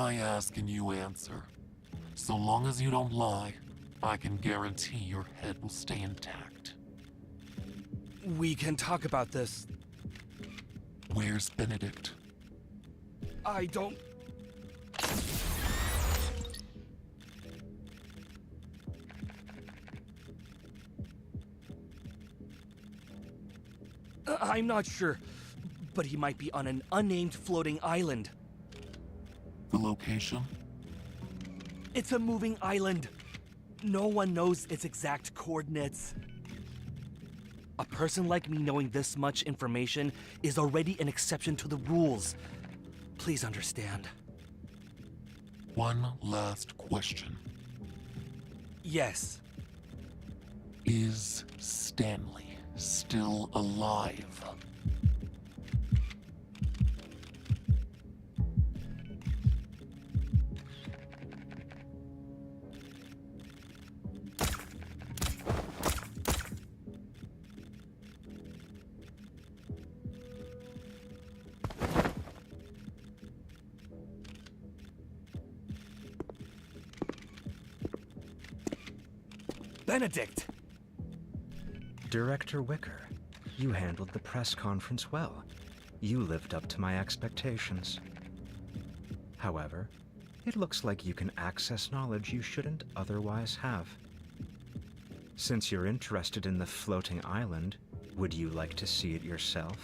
I ask and you answer. So long as you don't lie, I can guarantee your head will stay intact. We can talk about this. Where's Benedict? I don't... I'm not sure, but he might be on an unnamed floating island. The location? It's a moving island. No one knows its exact coordinates. A person like me knowing this much information is already an exception to the rules. Please understand. One last question. Yes. Is Stanley still alive? Benedict! Director Wicker, you handled the press conference well. You lived up to my expectations. However, it looks like you can access knowledge you shouldn't otherwise have. Since you're interested in the floating island, would you like to see it yourself?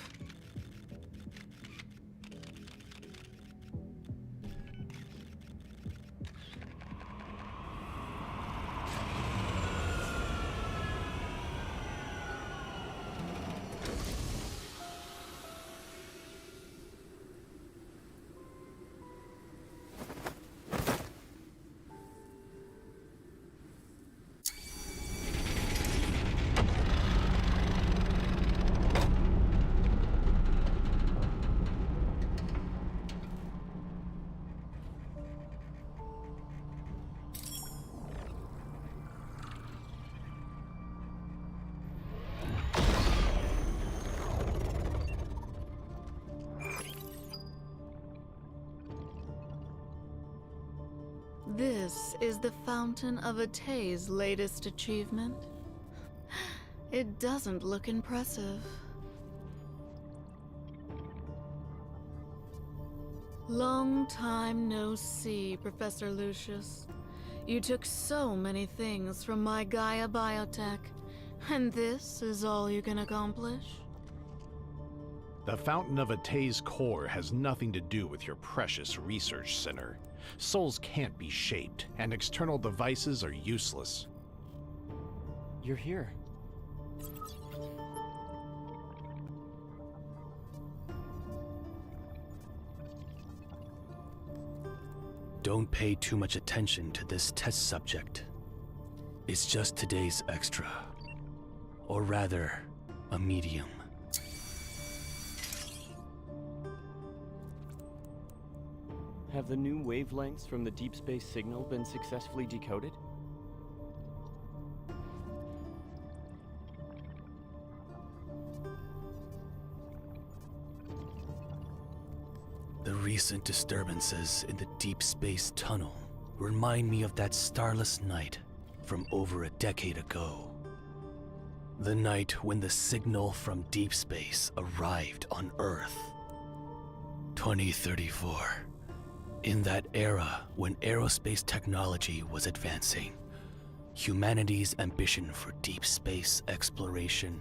This is the Fountain of Atay's latest achievement. It doesn't look impressive. Long time no see, Professor Lucius. You took so many things from my Gaia biotech, and this is all you can accomplish? The Fountain of Atay's core has nothing to do with your precious research center. Souls can't be shaped, and external devices are useless. You're here. Don't pay too much attention to this test subject. It's just today's extra. Or rather, a medium. Have the new wavelengths from the Deepspace signal been successfully decoded? The recent disturbances in the Deepspace tunnel remind me of that starless night from over a decade ago. The night when the signal from Deepspace arrived on Earth. 2034. In that era when aerospace technology was advancing, humanity's ambition for deep space exploration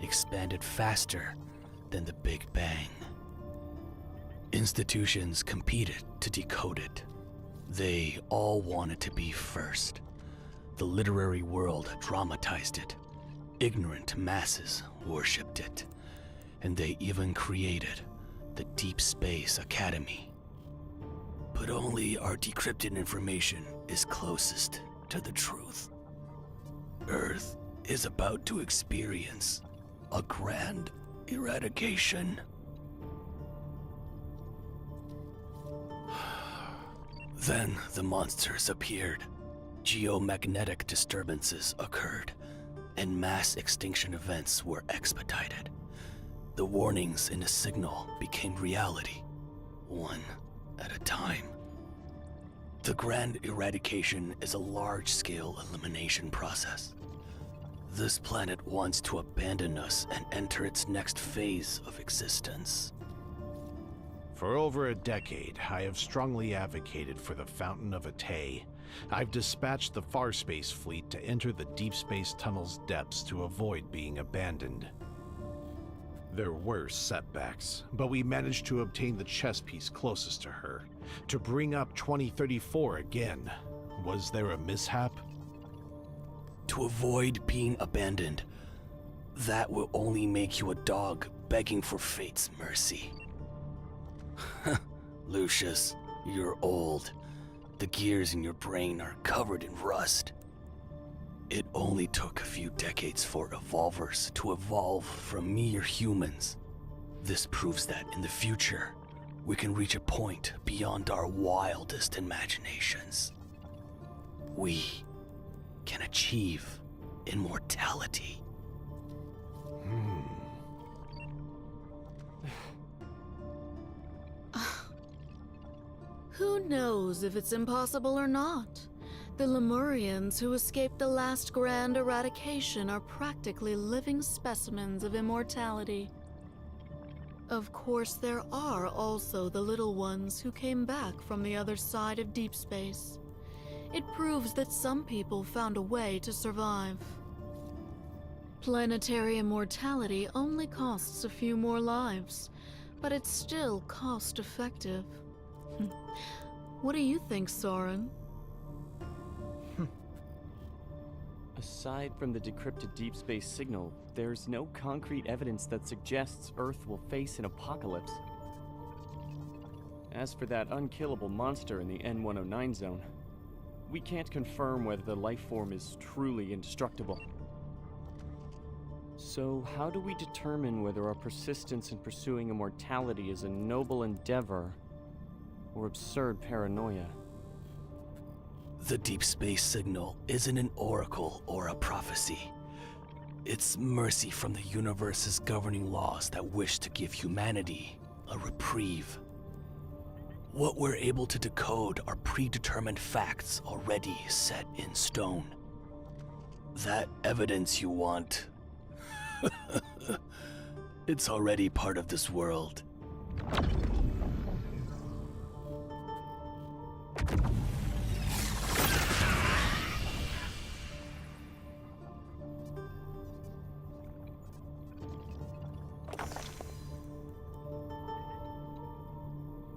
expanded faster than the Big Bang. Institutions competed to decode it. They all wanted to be first. The literary world dramatized it. Ignorant masses worshipped it. And they even created the Deep Space Academy. But only our decrypted information is closest to the truth. Earth is about to experience a grand eradication. Then the monsters appeared. Geomagnetic disturbances occurred, and mass extinction events were expedited. The warnings in the signal became reality, one at a time. The Grand Eradication is a large-scale elimination process. This planet wants to abandon us and enter its next phase of existence. For over a decade, I have strongly advocated for the Fountain of Atay. I've dispatched the Farspace fleet to enter the Deep Space tunnel's depths to avoid being abandoned. There were setbacks, but we managed to obtain the chess piece closest to her. To bring up 2034 again. Was there a mishap? To avoid being abandoned, that will only make you a dog begging for fate's mercy. Lucius, you're old. The gears in your brain are covered in rust. It only took a few decades for evolvers to evolve from mere humans. This proves that in the future, we can reach a point beyond our wildest imaginations. We can achieve immortality. Who knows if it's impossible or not? The Lemurians who escaped the last Grand Eradication are practically living specimens of immortality. Of course, there are also the little ones who came back from the other side of deep space. It proves that some people found a way to survive. Planetary immortality only costs a few more lives, but it's still cost-effective. What do you think, Soren? Aside from the decrypted deep space signal, there's no concrete evidence that suggests Earth will face an apocalypse. As for that unkillable monster in the N109 zone, we can't confirm whether the life form is truly indestructible. So how do we determine whether our persistence in pursuing immortality is a noble endeavor or absurd paranoia? The deep space signal isn't an oracle or a prophecy. It's mercy from the universe's governing laws that wish to give humanity a reprieve. What we're able to decode are predetermined facts already set in stone. That evidence you want, it's already part of this world.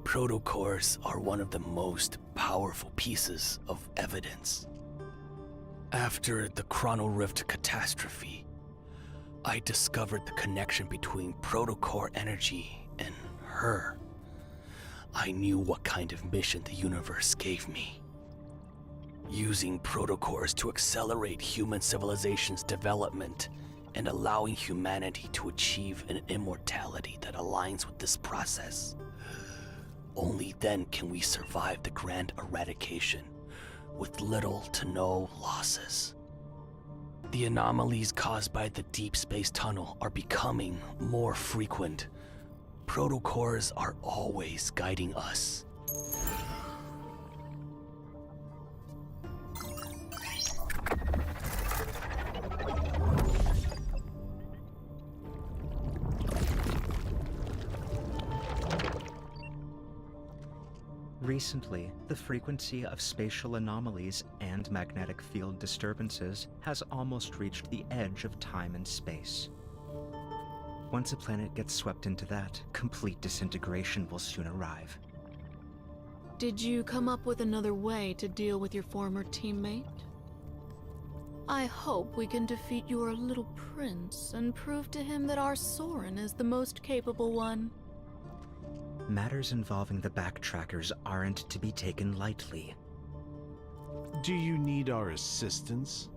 Protocores are one of the most powerful pieces of evidence. After the Chrono Rift catastrophe, I discovered the connection between protocore energy and her. I knew what kind of mission the universe gave me. Using protocores to accelerate human civilization's development and allowing humanity to achieve an immortality that aligns with this process. Only then can we survive the Grand Eradication with little to no losses. The anomalies caused by the Deep Space Tunnel are becoming more frequent. Protocores are always guiding us. Recently, the frequency of spatial anomalies and magnetic field disturbances has almost reached the edge of time and space. Once a planet gets swept into that, complete disintegration will soon arrive. Did you come up with another way to deal with your former teammate? I hope we can defeat your little prince and prove to him that our Soren is the most capable one. Matters involving the backtrackers aren't to be taken lightly. Do you need our assistance?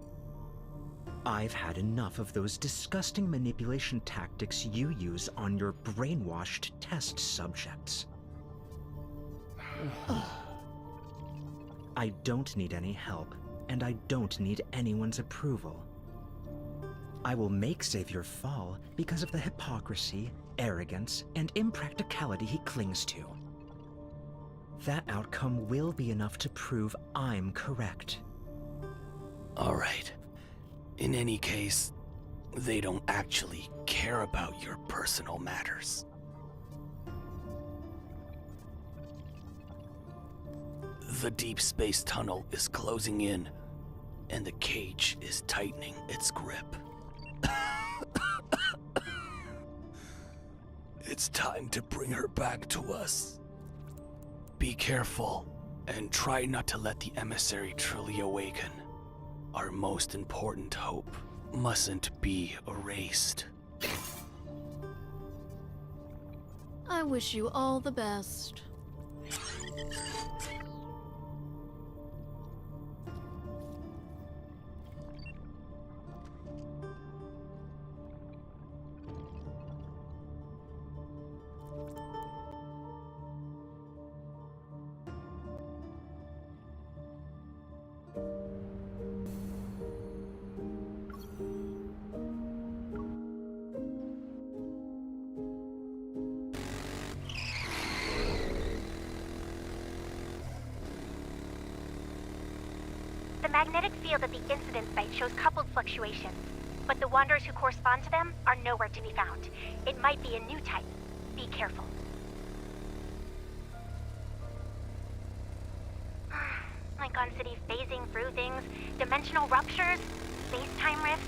I've had enough of those disgusting manipulation tactics you use on your brainwashed test subjects. I don't need any help, and I don't need anyone's approval. I will make Xavier fall because of the hypocrisy, arrogance, and impracticality he clings to. That outcome will be enough to prove I'm correct. Alright. In any case, they don't actually care about your personal matters. The deep space tunnel is closing in, and the cage is tightening its grip. It's time to bring her back to us. Be careful, and try not to let the emissary truly awaken. Our most important hope mustn't be erased. I wish you all the best. The magnetic field at the incident site shows coupled fluctuations, but the wanderers who correspond to them are nowhere to be found. It might be a new type. Be careful. Icon City phasing through things, dimensional ruptures, space-time rifts.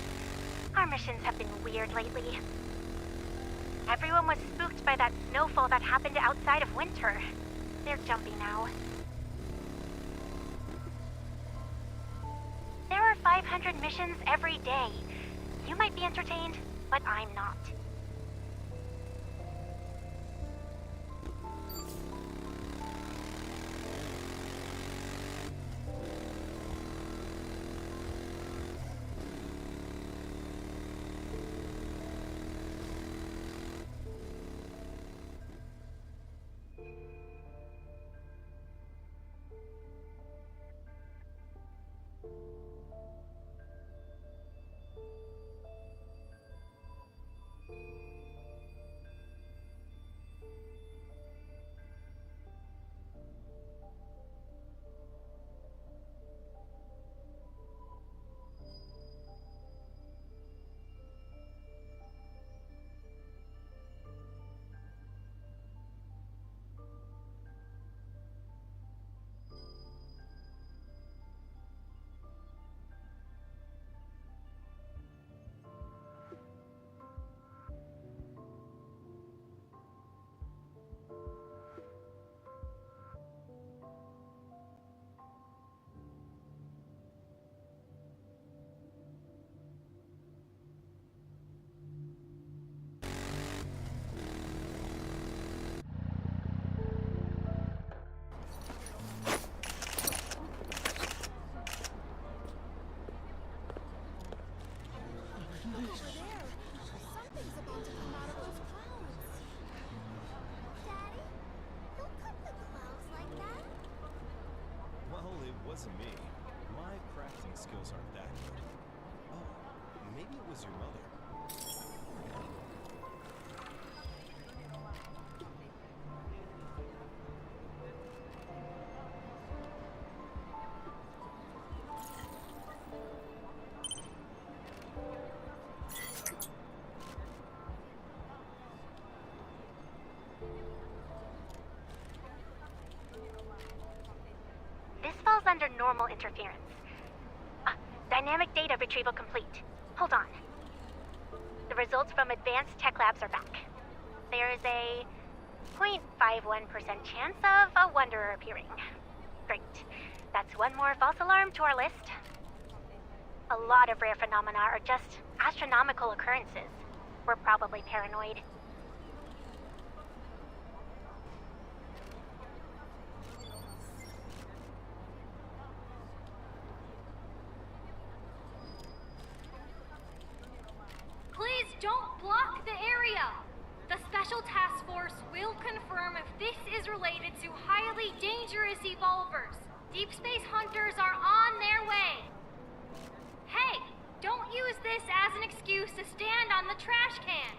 Our missions have been weird lately. Everyone was spooked by that snowfall that happened outside of winter. They're jumpy now. There are 500 missions every day. You might be entertained, but I'm not. wasn't me. My crafting skills aren't that good. Oh, maybe it was your mother. This falls under normal interference. Dynamic data retrieval complete. Hold on. The results from advanced tech labs are back. There is a 0.51% chance of a wanderer appearing. Great. That's one more false alarm to our list. A lot of rare phenomena are just astronomical occurrences. We're probably paranoid. Please don't block the area! The Special Task Force will confirm if this is related to highly dangerous evolvers. Deep Space Hunters are on their way. Hey, don't use this as an excuse to stand on the trash can.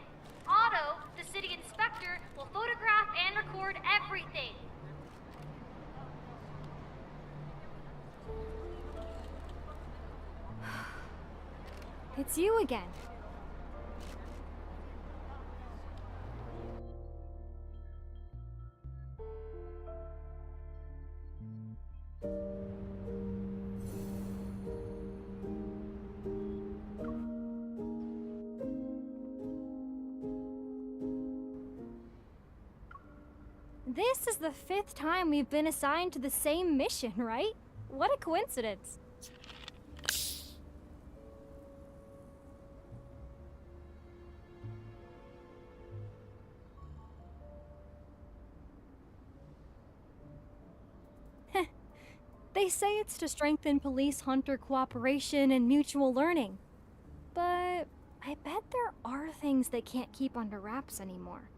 Otto, the city inspector, will photograph and record everything. it's you again. This is the 5th time we've been assigned to the same mission, right? What a coincidence. They say it's to strengthen police-hunter cooperation and mutual learning. But I bet there are things they can't keep under wraps anymore.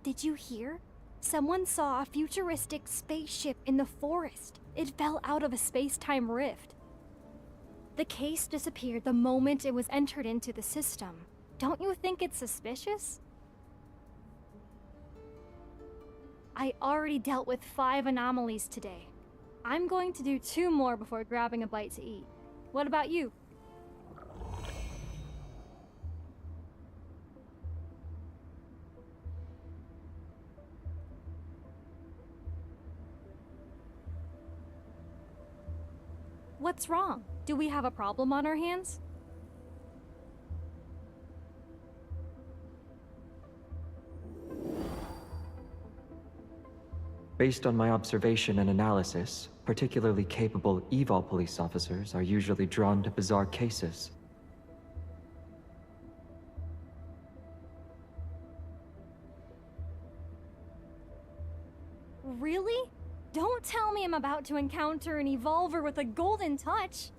Did you hear? Someone saw a futuristic spaceship in the forest. It fell out of a space-time rift. The case disappeared the moment it was entered into the system. Don't you think it's suspicious? I already dealt with 5 anomalies today. I'm going to do 2 more before grabbing a bite to eat. What about you? What's wrong? Do we have a problem on our hands? Based on my observation and analysis, particularly capable evil police officers are usually drawn to bizarre cases. Really? Don't tell me I'm about to encounter an evolver with a golden touch.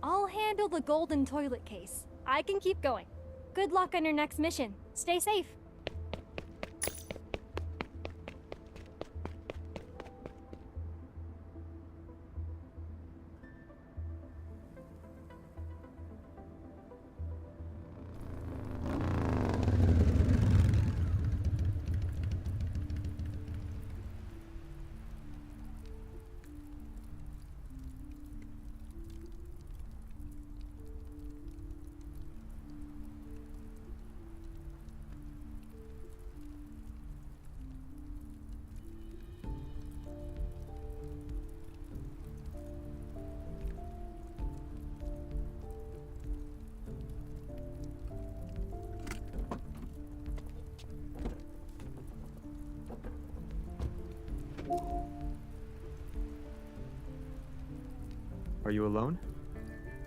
I'll handle the golden toilet case. I can keep going. Good luck on your next mission. Stay safe. Are you alone?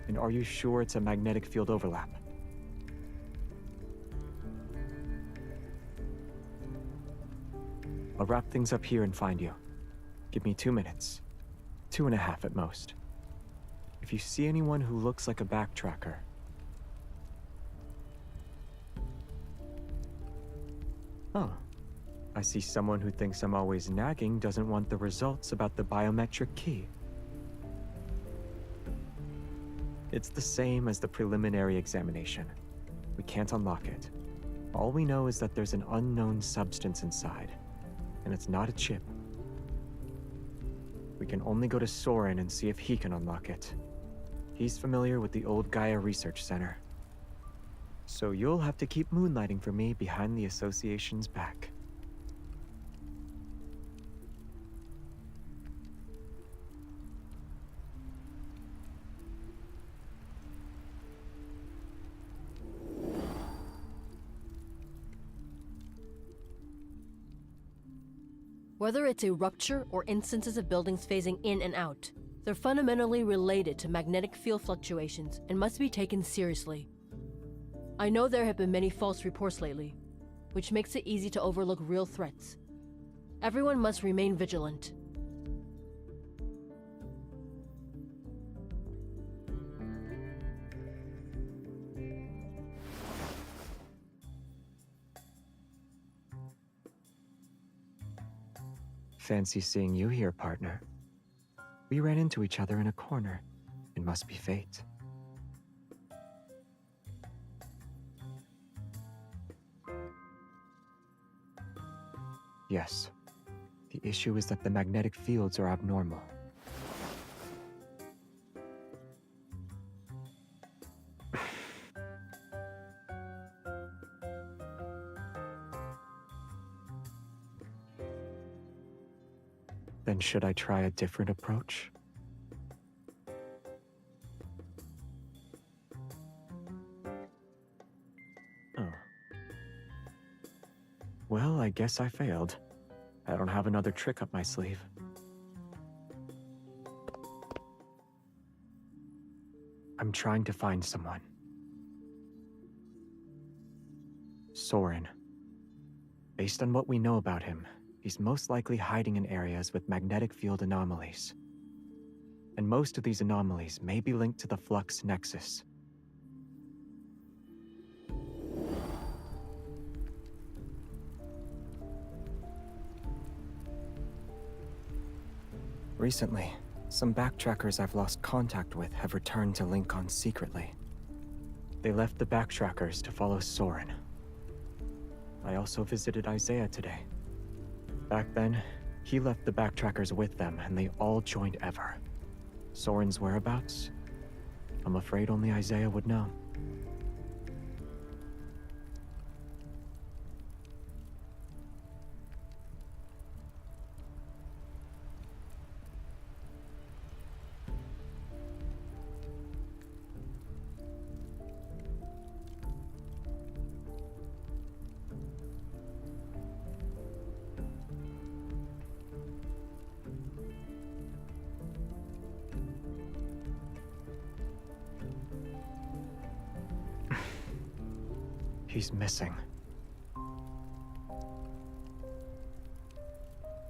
And are you sure it's a magnetic field overlap? I'll wrap things up here and find you. Give me 2 minutes. 2.5 at most. If you see anyone who looks like a backtracker... Oh. I see someone who thinks I'm always nagging doesn't want the results about the biometric key. It's the same as the preliminary examination. We can't unlock it. All we know is that there's an unknown substance inside, and it's not a chip. We can only go to Soren and see if he can unlock it. He's familiar with the old Gaia Research Center. So you'll have to keep moonlighting for me behind the Association's back. Whether it's a rupture or instances of buildings phasing in and out, they're fundamentally related to magnetic field fluctuations and must be taken seriously. I know there have been many false reports lately, which makes it easy to overlook real threats. Everyone must remain vigilant. Fancy seeing you here, partner. We ran into each other in a corner. It must be fate. Yes. The issue is that the magnetic fields are abnormal. Then should I try a different approach? Oh. Well, I guess I failed. I don't have another trick up my sleeve. I'm trying to find someone. Soren. Based on what we know about him, he's most likely hiding in areas with magnetic field anomalies. And most of these anomalies may be linked to the Flux Nexus. Recently, some backtrackers I've lost contact with have returned to Lincoln secretly. They left the backtrackers to follow Soren. I also visited Isaiah today. Back then, he left the backtrackers with them and they all joined Ever. Soren's whereabouts? I'm afraid only Isaiah would know. He's missing. I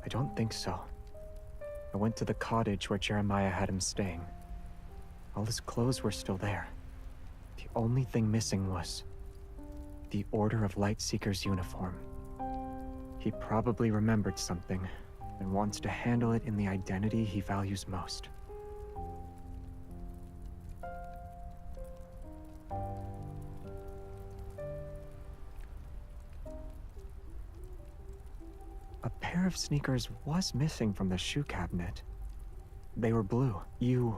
don't think so. I went to the cottage where Jeremiah had him staying. All his clothes were still there. The only thing missing was the Order of Lightseeker's uniform. He probably remembered something and wants to handle it in the identity he values most. A pair of sneakers was missing from the shoe cabinet. They were blue. You...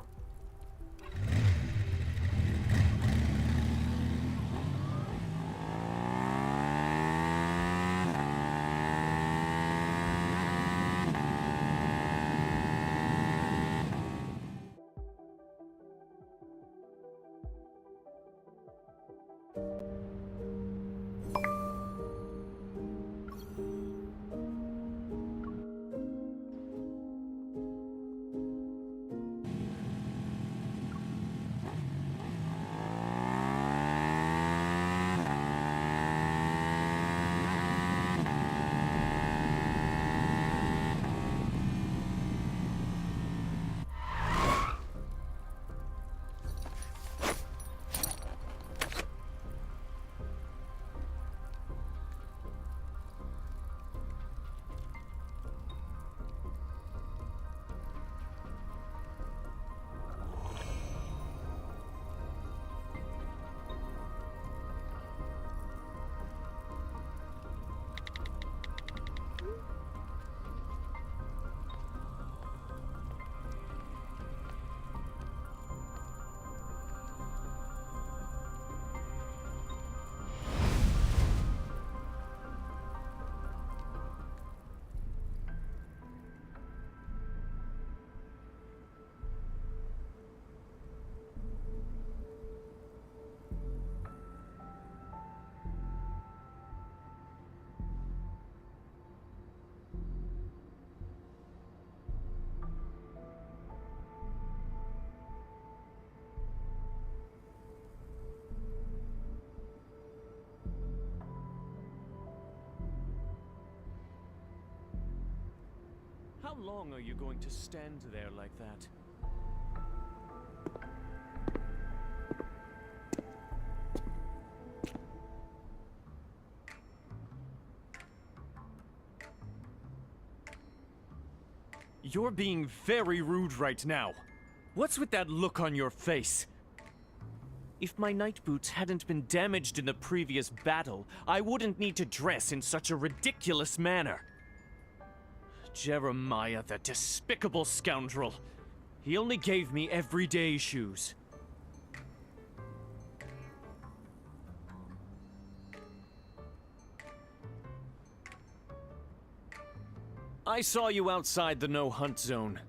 How long are you going to stand there like that? You're being very rude right now. What's with that look on your face? If my night boots hadn't been damaged in the previous battle, I wouldn't need to dress in such a ridiculous manner. Jeremiah, the despicable scoundrel. He only gave me everyday shoes. I saw you outside the no-hunt zone.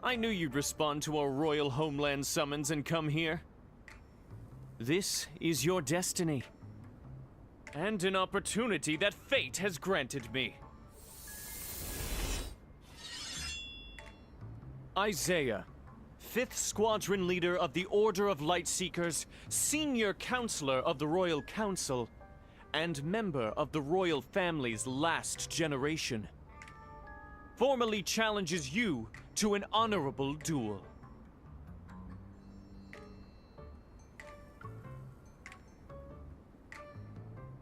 I knew you'd respond to our royal homeland summons and come here. This is your destiny. And an opportunity that fate has granted me. Isaiah, 5th Squadron Leader of the Order of Lightseekers, Senior Counselor of the Royal Council, and member of the Royal Family's last generation, formally challenges you to an honorable duel.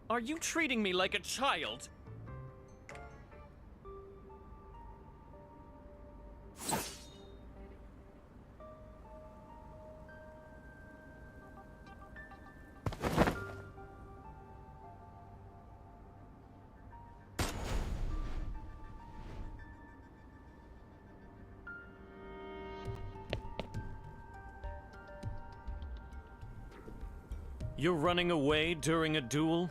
Are you treating me like a child? You're running away during a duel?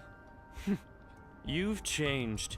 You've changed.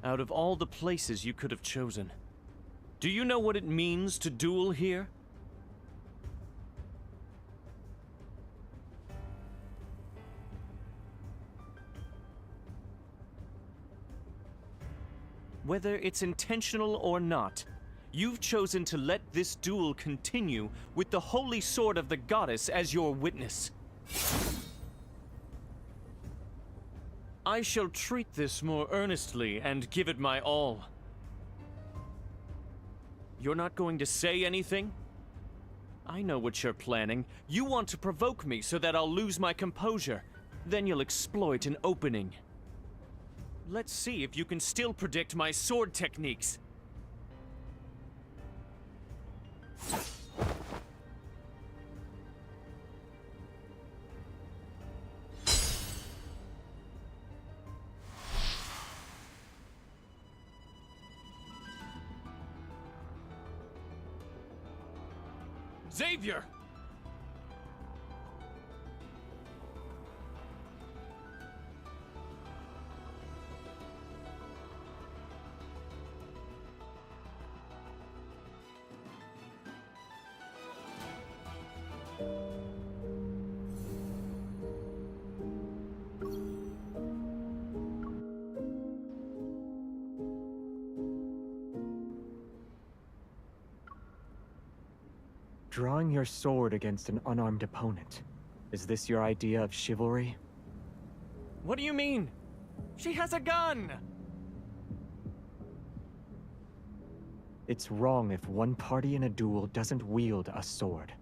Out of all the places you could have chosen, do you know what it means to duel here? Whether it's intentional or not, you've chosen to let this duel continue with the holy sword of the goddess as your witness. I shall treat this more earnestly and give it my all. You're not going to say anything? I know what you're planning. You want to provoke me so that I'll lose my composure. Then you'll exploit an opening. Let's see if you can still predict my sword techniques. Xavier! Drawing your sword against an unarmed opponent. Is this your idea of chivalry? What do you mean? She has a gun! It's wrong if one party in a duel doesn't wield a sword.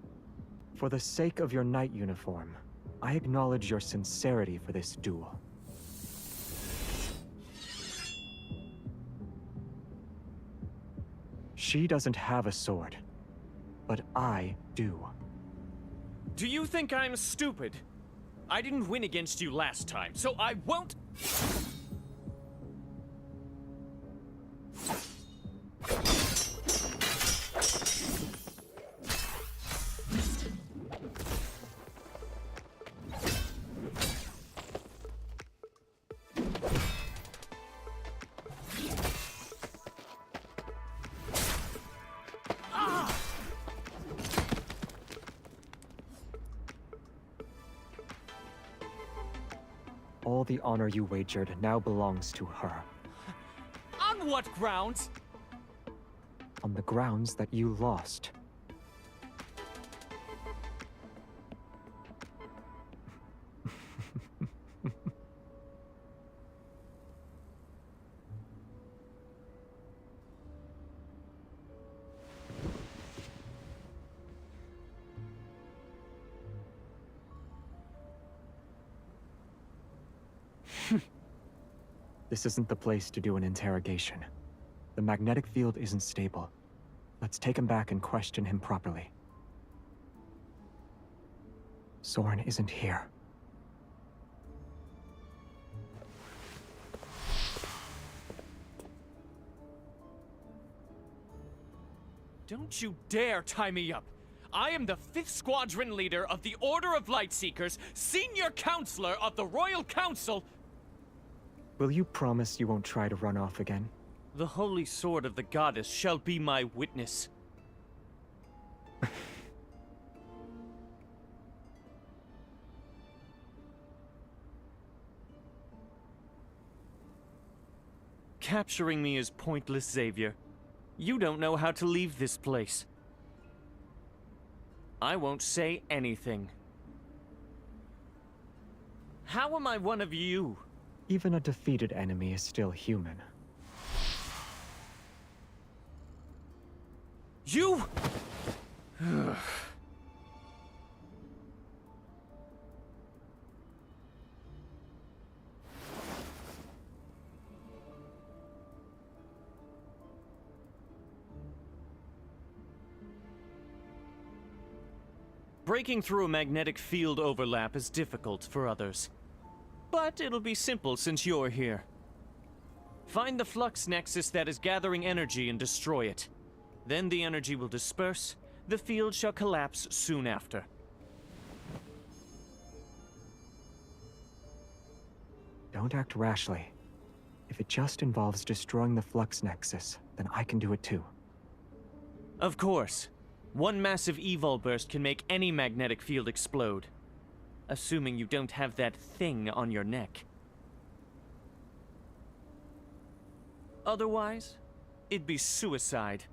For the sake of your knight uniform, I acknowledge your sincerity for this duel. She doesn't have a sword, but I do. Do you think I'm stupid? I didn't win against you last time, so I won't... All the honor you wagered now belongs to her. On what grounds? On the grounds that you lost. This isn't the place to do an interrogation. The magnetic field isn't stable. Let's take him back and question him properly. Soren isn't here. Don't you dare tie me up! I am the 5th Squadron leader of the Order of Lightseekers, senior counselor of the Royal Council! Will you promise you won't try to run off again? The holy sword of the goddess shall be my witness. Capturing me is pointless, Xavier. You don't know how to leave this place. I won't say anything. How am I one of you? Even a defeated enemy is still human. You! Breaking through a magnetic field overlap is difficult for others. But it'll be simple since you're here. Find the flux nexus that is gathering energy and destroy it. Then the energy will disperse. The field shall collapse soon after. Don't act rashly. If it just involves destroying the flux nexus, then I can do it too. Of course. One massive evol burst can make any magnetic field explode. Assuming you don't have that thing on your neck. Otherwise, it'd be suicide.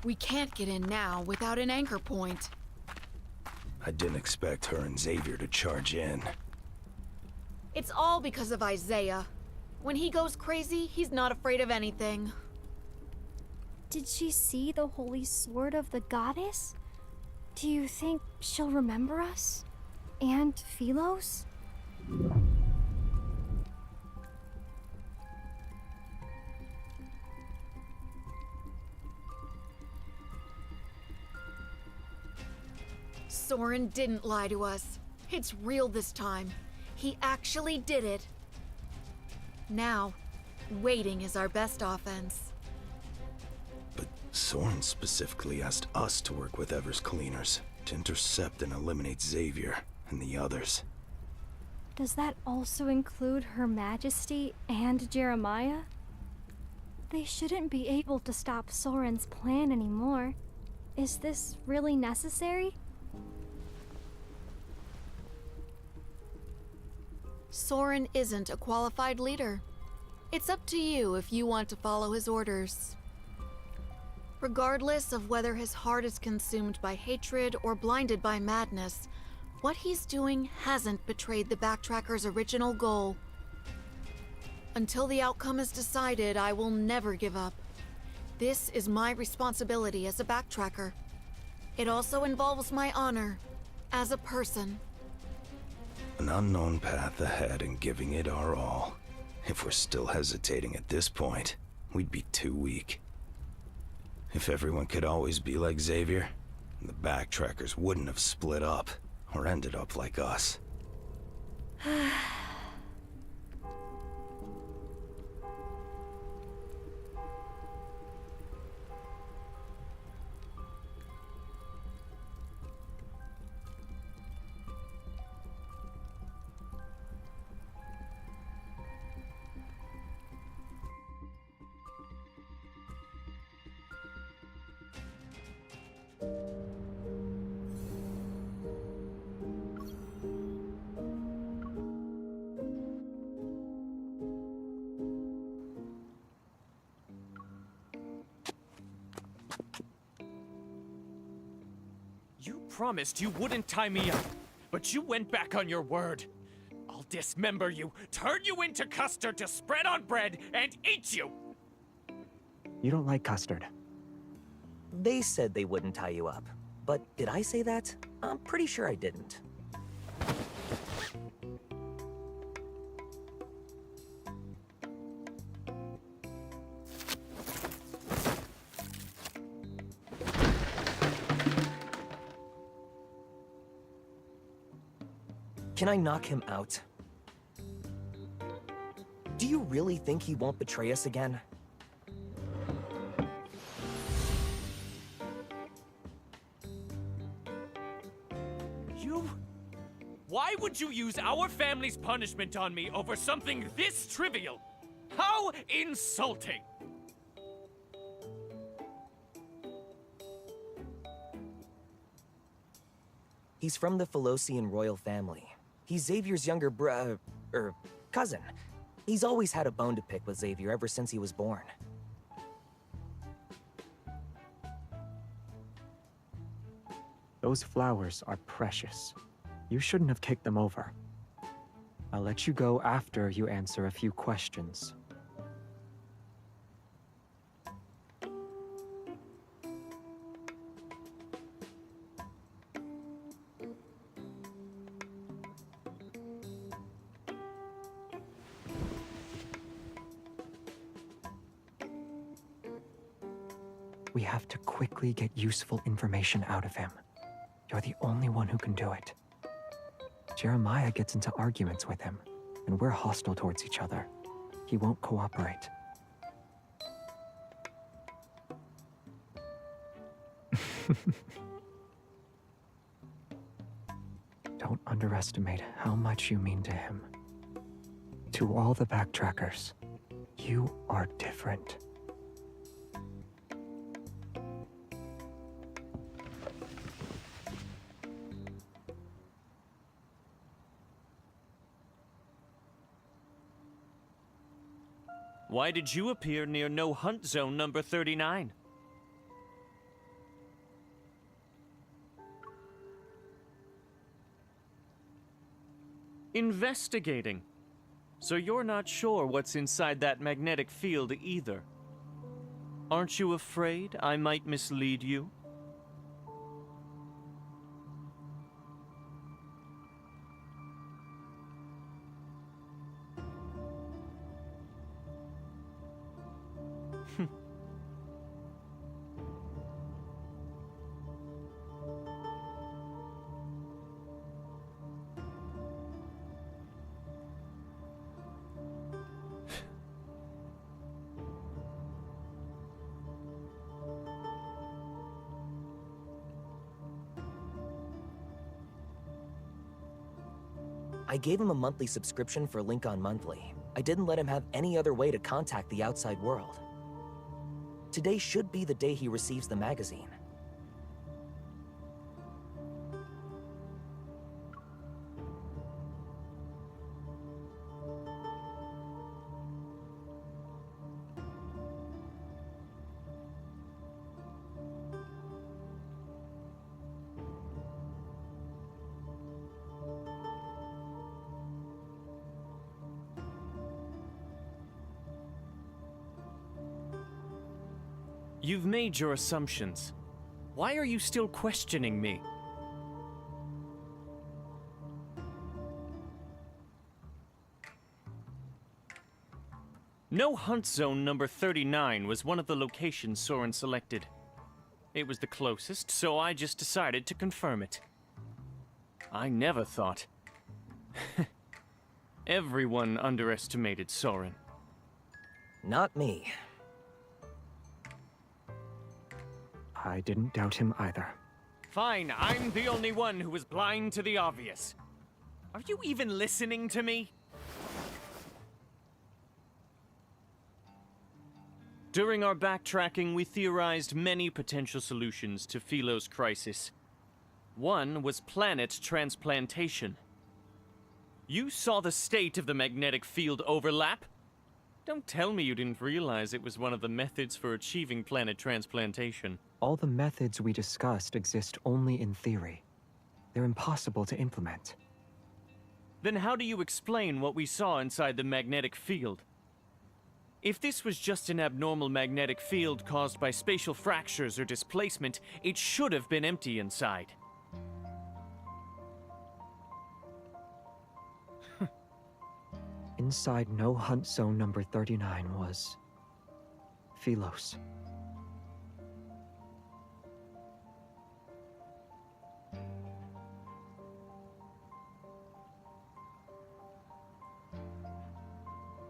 We can't get in now without an anchor point. I didn't expect her and Xavier to charge in. It's all because of Isaiah. When he goes crazy, he's not afraid of anything. Did she see the holy sword of the goddess? Do you think she'll remember us? And Philos? Soren didn't lie to us. It's real this time. He actually did it. Now, waiting is our best offense. But Soren specifically asked us to work with Ever's cleaners to intercept and eliminate Xavier and the others. Does that also include Her Majesty and Jeremiah? They shouldn't be able to stop Soren's plan anymore. Is this really necessary? Soren isn't a qualified leader. It's up to you if you want to follow his orders. Regardless of whether his heart is consumed by hatred or blinded by madness, what he's doing hasn't betrayed the Backtracker's original goal. Until the outcome is decided, I will never give up. This is my responsibility as a Backtracker. It also involves my honor as a person. An unknown path ahead and giving it our all. If we're still hesitating at this point, we'd be too weak. If everyone could always be like Xavier, the Backtrackers wouldn't have split up or ended up like us. promised you wouldn't tie me up, but you went back on your word. I'll dismember you, turn you into custard to spread on bread, and eat you! You don't like custard. They said they wouldn't tie you up. But did I say that? I'm pretty sure I didn't. Can I knock him out? Do you really think he won't betray us again? You? Why would you use our family's punishment on me over something this trivial? How insulting! He's from the Felosian royal family. He's Xavier's younger cousin. He's always had a bone to pick with Xavier ever since he was born. Those flowers are precious. You shouldn't have kicked them over. I'll let you go after you answer a few questions. We have to quickly get useful information out of him. You're the only one who can do it. Jeremiah gets into arguments with him, and we're hostile towards each other. He won't cooperate. Don't underestimate how much you mean to him. To all the backtrackers, you are different. Why did you appear near No Hunt Zone number 39? Investigating. So you're not sure what's inside that magnetic field either. Aren't you afraid I might mislead you? I gave him a monthly subscription for Lincoln Monthly. I didn't let him have any other way to contact the outside world. Today should be the day he receives the magazine. You've made your assumptions. Why are you still questioning me? No Hunt Zone number 39 was one of the locations Soren selected. It was the closest, so I just decided to confirm it. I never thought. Everyone underestimated Soren. Not me. I didn't doubt him either. Fine, I'm the only one who was blind to the obvious. Are you even listening to me? During our backtracking, we theorized many potential solutions to Philo's crisis. One was planet transplantation. You saw the state of the magnetic field overlap? Don't tell me you didn't realize it was one of the methods for achieving planet transplantation. All the methods we discussed exist only in theory. They're impossible to implement. Then how do you explain what we saw inside the magnetic field? If this was just an abnormal magnetic field caused by spatial fractures or displacement, it should have been empty inside. Inside No Hunt Zone number 39 was... Philos.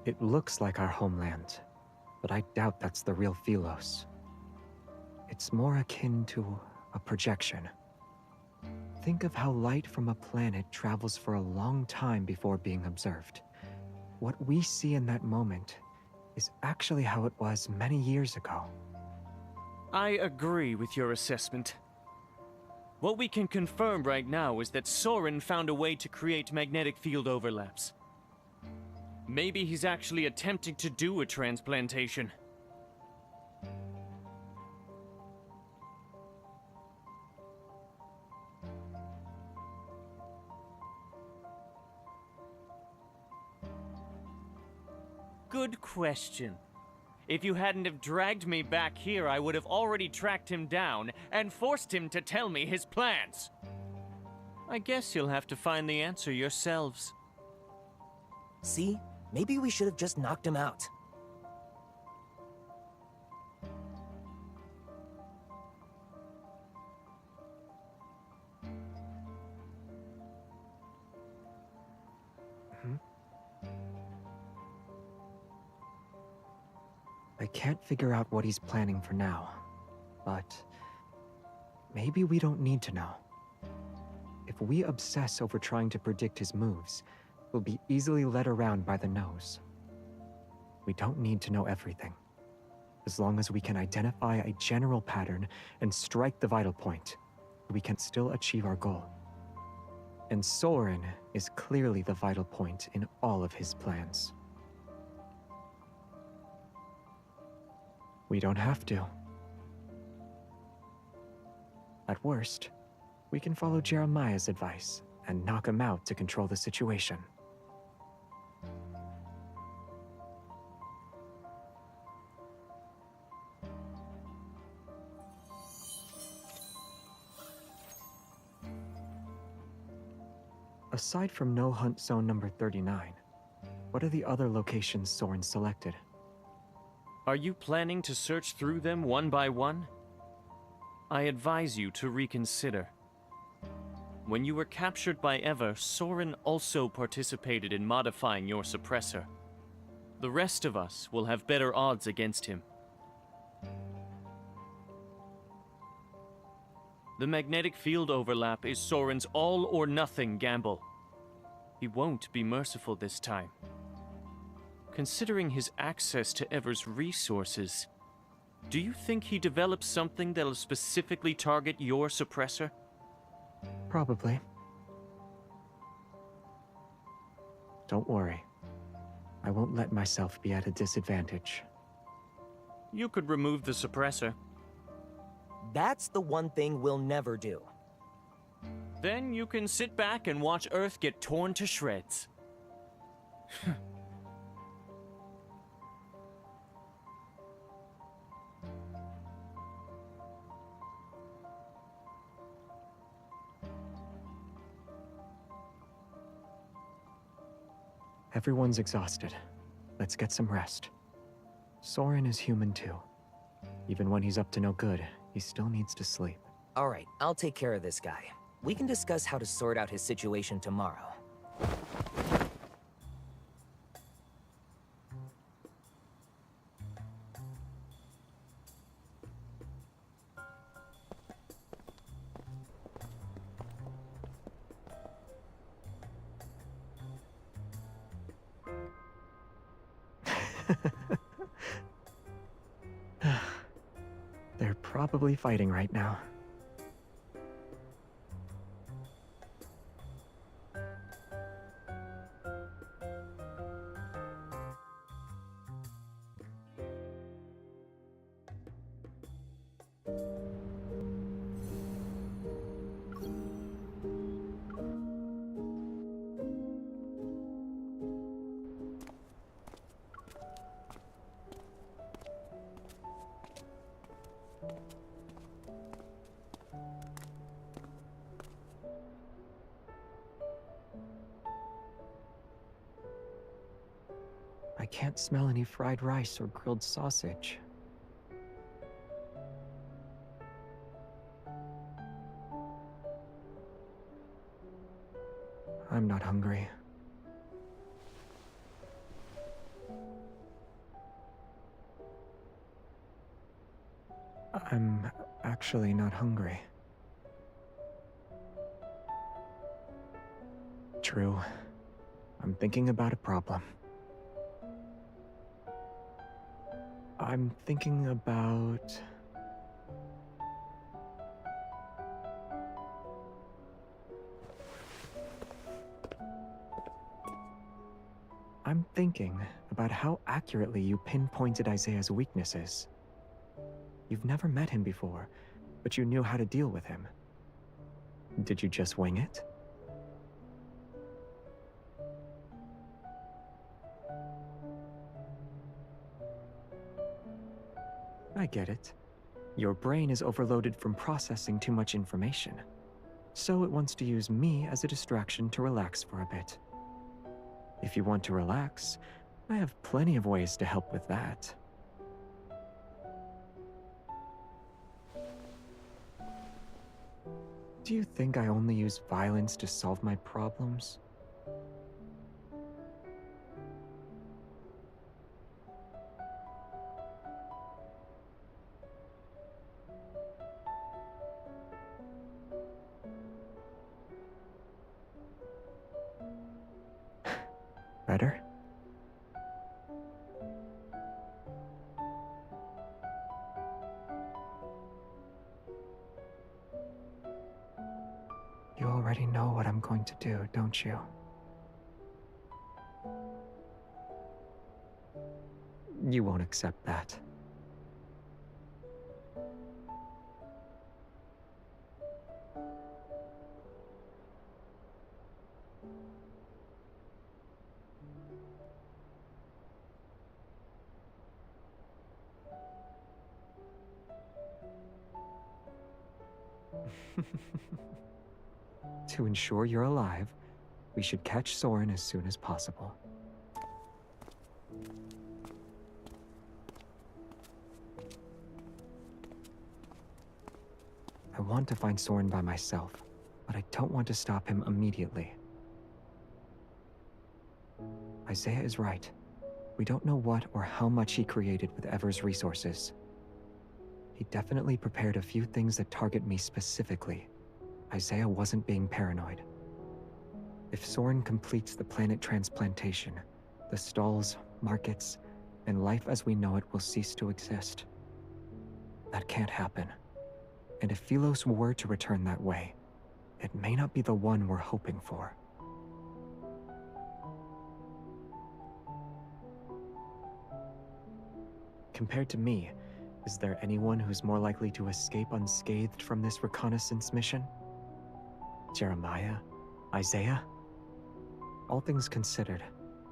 It looks like our homeland, but I doubt that's the real Philos. It's more akin to a projection. Think of how light from a planet travels for a long time before being observed. What we see in that moment is actually how it was many years ago. I agree with your assessment. What we can confirm right now is that Soren found a way to create magnetic field overlaps. Maybe he's actually attempting to do a transplantation. Good question. If you hadn't have dragged me back here, I would have already tracked him down and forced him to tell me his plans. I guess you'll have to find the answer yourselves. See? Maybe we should have just knocked him out. I can't figure out what he's planning for now, but maybe we don't need to know. If we obsess over trying to predict his moves, we'll be easily led around by the nose. We don't need to know everything. As long as we can identify a general pattern and strike the vital point, we can still achieve our goal. And Soren is clearly the vital point in all of his plans. We don't have to. At worst, we can follow Jeremiah's advice and knock him out to control the situation. Aside from No Hunt Zone number 39, what are the other locations Soren selected? Are you planning to search through them one by one? I advise you to reconsider. When you were captured by Ever, Soren also participated in modifying your suppressor. The rest of us will have better odds against him. The magnetic field overlap is Soren's all-or-nothing gamble. He won't be merciful this time. Considering his access to Ever's resources, do you think he developed something that'll specifically target your suppressor? Probably. Don't worry. I won't let myself be at a disadvantage. You could remove the suppressor. That's the one thing we'll never do. Then you can sit back and watch Earth get torn to shreds. Everyone's exhausted. Let's get some rest. Soren is human too. Even when he's up to no good, he still needs to sleep. All right, I'll take care of this guy. We can discuss how to sort out his situation tomorrow. They're probably fighting right now. I can't smell any fried rice or grilled sausage. I'm not hungry. I'm actually not hungry. True. I'm thinking about a problem. I'm thinking about... I'm thinking about how accurately you pinpointed Isaiah's weaknesses. You've never met him before, but you knew how to deal with him. Did you just wing it? I get it. Your brain is overloaded from processing too much information, so it wants to use me as a distraction to relax for a bit. If you want to relax, I have plenty of ways to help with that. Do you think I only use violence to solve my problems? Better? You already know what I'm going to do, don't you? You won't accept that. To ensure you're alive, we should catch Soren as soon as possible. I want to find Soren by myself, but I don't want to stop him immediately. Isaiah is right. We don't know what or how much he created with Ever's resources. He definitely prepared a few things that target me specifically. Isaiah wasn't being paranoid. If Soren completes the planet transplantation, the stalls, markets, and life as we know it will cease to exist. That can't happen. And if Philos were to return that way, it may not be the one we're hoping for. Compared to me, is there anyone who's more likely to escape unscathed from this reconnaissance mission? Jeremiah? Isaiah? All things considered,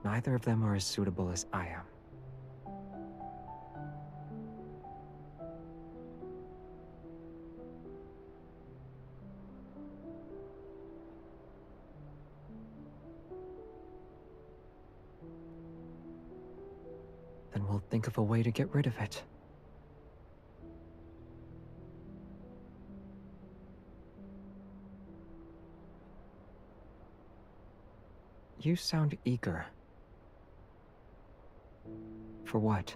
neither of them are as suitable as I am. Then we'll think of a way to get rid of it. You sound eager. For what?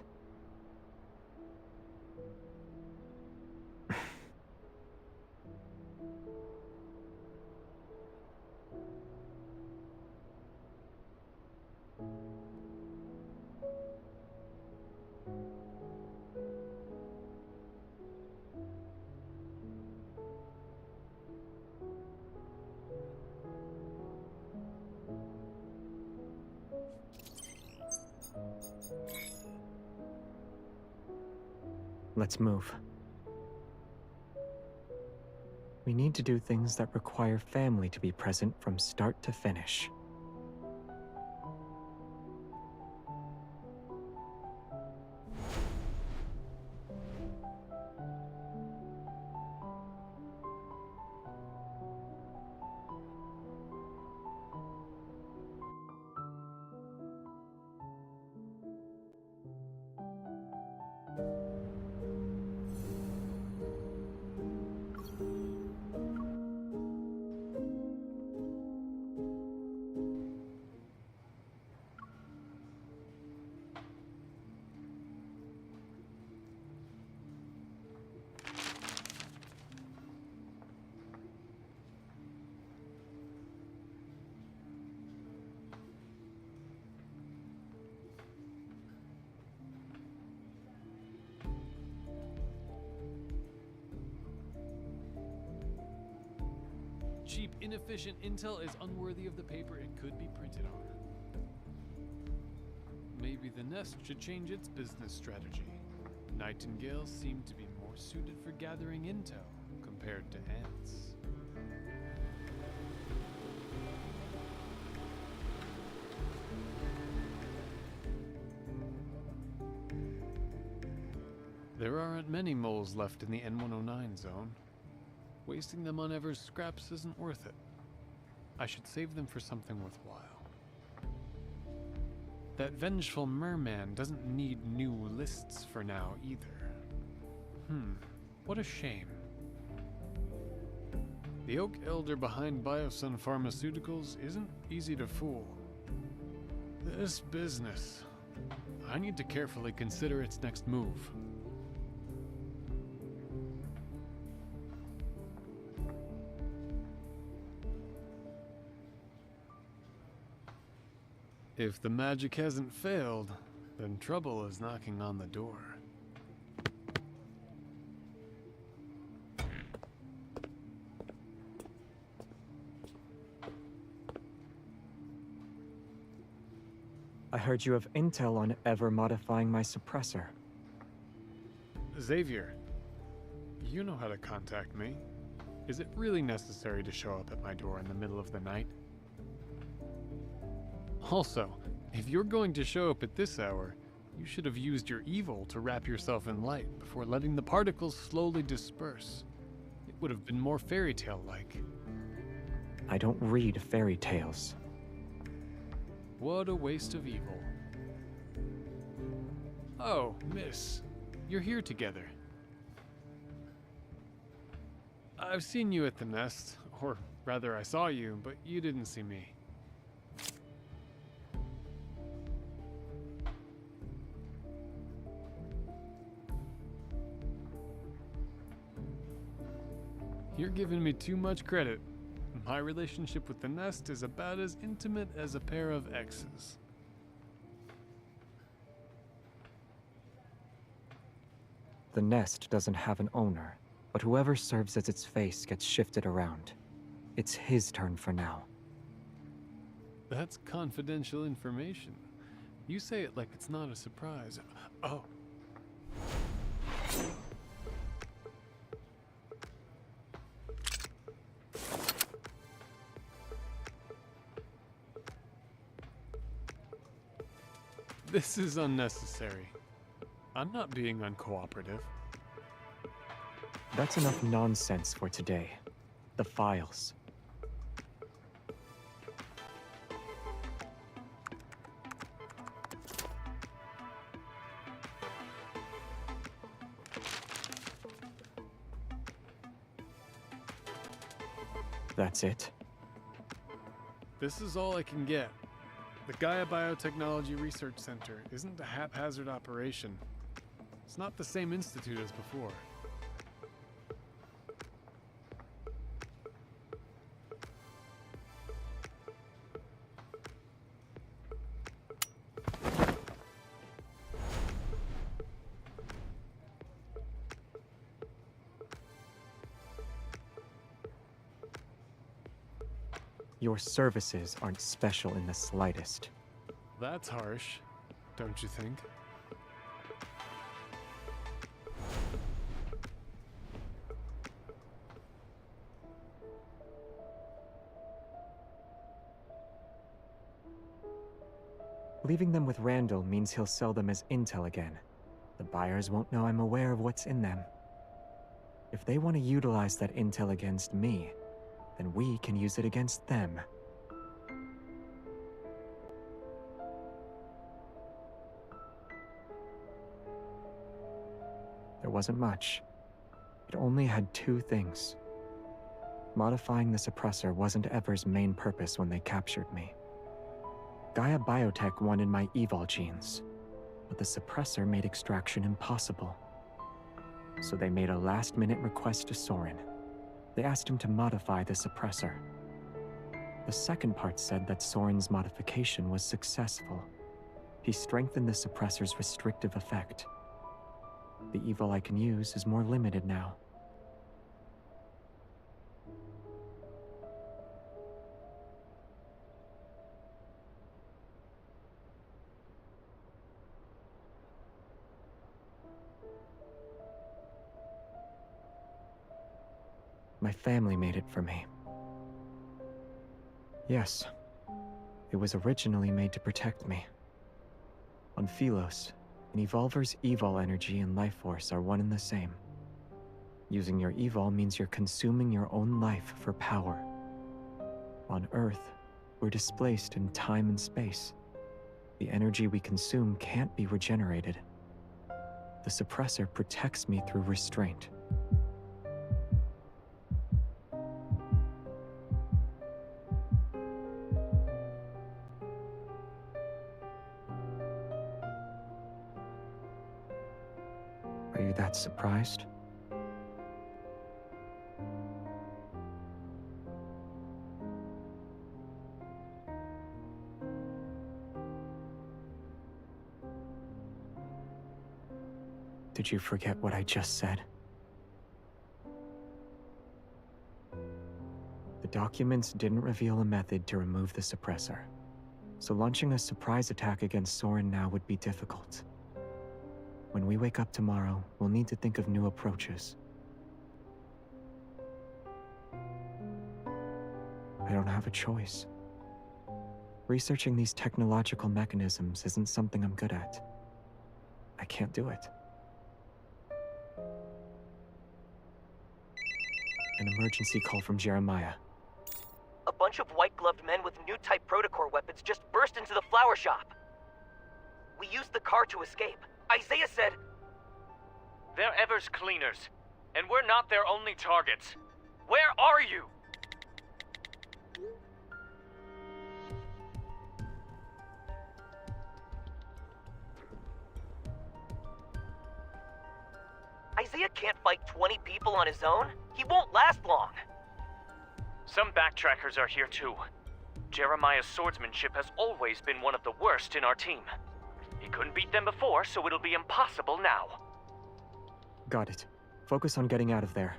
Let's move. We need to do things that require family to be present from start to finish. cheap, inefficient intel is unworthy of the paper it could be printed on. Maybe the Nest should change its business strategy. Nightingales seem to be more suited for gathering intel compared to ants. There aren't many moles left in the N109 zone. Wasting them on Ever's scraps isn't worth it. I should save them for something worthwhile. That vengeful merman doesn't need new lists for now either. What a shame. The Oak Elder behind Biosun Pharmaceuticals isn't easy to fool. This business, I need to carefully consider its next move. If the magic hasn't failed, then trouble is knocking on the door. I heard you have intel on Ever modifying my suppressor. Xavier, you know how to contact me. Is it really necessary to show up at my door in the middle of the night? Also, if you're going to show up at this hour, you should have used your evil to wrap yourself in light before letting the particles slowly disperse. It would have been more fairy tale-like. I don't read fairy tales. What a waste of evil. Oh, miss, you're here together. I've seen you at the Nest, or rather I saw you, but you didn't see me. You're giving me too much credit. My relationship with the Nest is about as intimate as a pair of exes. The Nest doesn't have an owner, but whoever serves as its face gets shifted around. It's his turn for now. That's confidential information. You say it like it's not a surprise. Oh. This is unnecessary. I'm not being uncooperative. That's enough nonsense for today. The files. That's it? This is all I can get. The Gaia Biotechnology Research Center isn't a haphazard operation. It's not the same institute as before. Your services aren't special in the slightest. That's harsh, don't you think? Leaving them with Randall means he'll sell them as intel again. The buyers won't know I'm aware of what's in them. If they want to utilize that intel against me, then we can use it against them. There wasn't much. It only had two things. Modifying the suppressor wasn't Ever's main purpose when they captured me. Gaia Biotech wanted my evol genes, but the suppressor made extraction impossible. So they made a last-minute request to Soren. They asked him to modify the suppressor. The second part said that Soren's modification was successful. He strengthened the suppressor's restrictive effect. The evil I can use is more limited now. My family made it for me. Yes, it was originally made to protect me. On Philos, an evolver's evol energy and life force are one and the same. Using your evol means you're consuming your own life for power. On Earth, we're displaced in time and space. The energy we consume can't be regenerated. The suppressor protects me through restraint. Are you that surprised? Did you forget what I just said? The documents didn't reveal a method to remove the suppressor, so launching a surprise attack against Soren now would be difficult. When we wake up tomorrow, we'll need to think of new approaches. I don't have a choice. Researching these technological mechanisms isn't something I'm good at. I can't do it. An emergency call from Jeremiah. A bunch of white-gloved men with new type protocore weapons just burst into the flower shop. We used the car to escape. Isaiah said... They're Ever's cleaners, and we're not their only targets. Where are you? Isaiah can't fight 20 people on his own. He won't last long. Some backtrackers are here too. Jeremiah's swordsmanship has always been one of the worst in our team. He couldn't beat them before, so it'll be impossible now. Got it. Focus on getting out of there.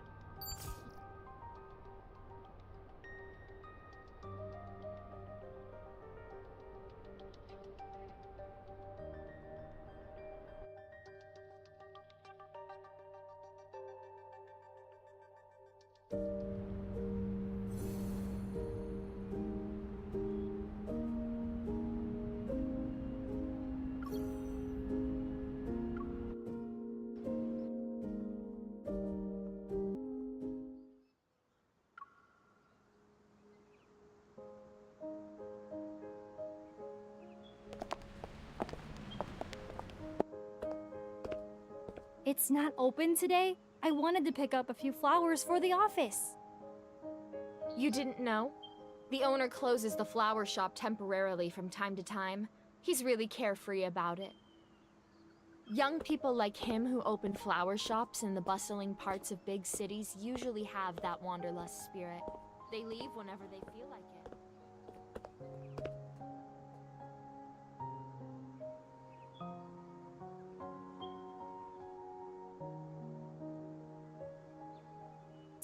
It's not open today? I wanted to pick up a few flowers for the office. You didn't know? The owner closes the flower shop temporarily from time to time. He's really carefree about it. Young people like him who open flower shops in the bustling parts of big cities usually have that wanderlust spirit. They leave whenever they feel like it.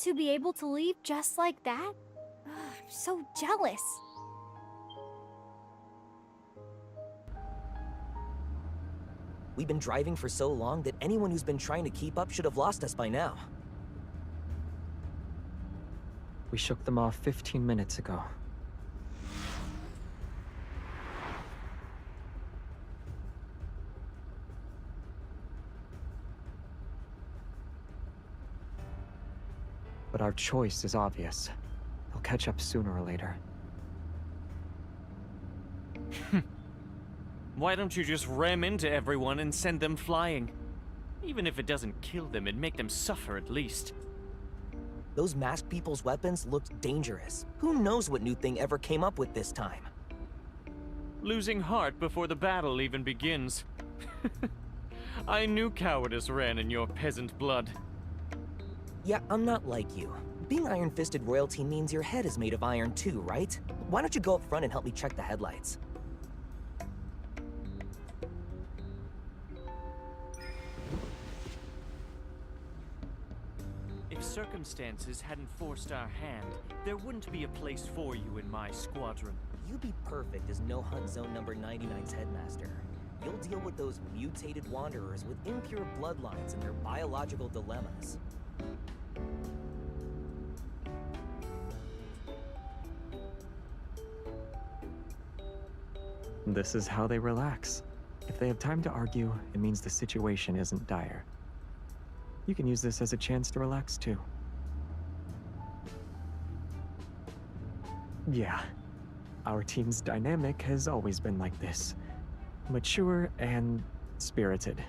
To be able to leave just like that? Ugh, I'm so jealous. We've been driving for so long that anyone who's been trying to keep up should have lost us by now. We shook them off 15 minutes ago. But our choice is obvious. They'll catch up sooner or later. Why don't you just ram into everyone and send them flying? Even if it doesn't kill them, it'd make them suffer at least. Those masked people's weapons looked dangerous. Who knows what new thing ever came up with this time? Losing heart before the battle even begins. I knew cowardice ran in your peasant blood. Yeah, I'm not like you. Being iron-fisted royalty means your head is made of iron too, right? Why don't you go up front and help me check the headlights? If circumstances hadn't forced our hand, there wouldn't be a place for you in my squadron. You'd be perfect as No Hunt Zone number 99's headmaster. You'll deal with those mutated wanderers with impure bloodlines and their biological dilemmas. This is how they relax. If they have time to argue, it means the situation isn't dire. You can use this as a chance to relax too. Yeah, our team's dynamic has always been like this. Mature and spirited.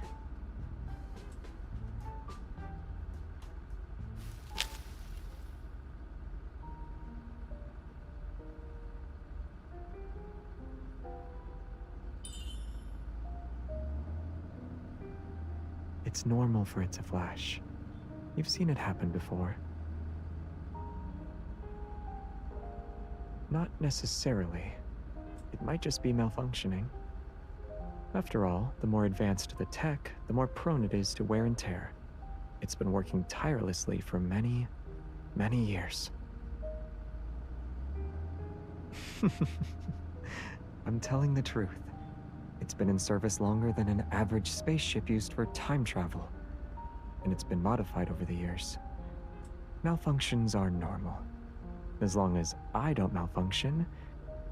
It's normal for it to flash. You've seen it happen before. Not necessarily. It might just be malfunctioning. After all, the more advanced the tech, the more prone it is to wear and tear. It's been working tirelessly for many, many years. I'm telling the truth. It's been in service longer than an average spaceship used for time travel. And it's been modified over the years. Malfunctions are normal. As long as I don't malfunction,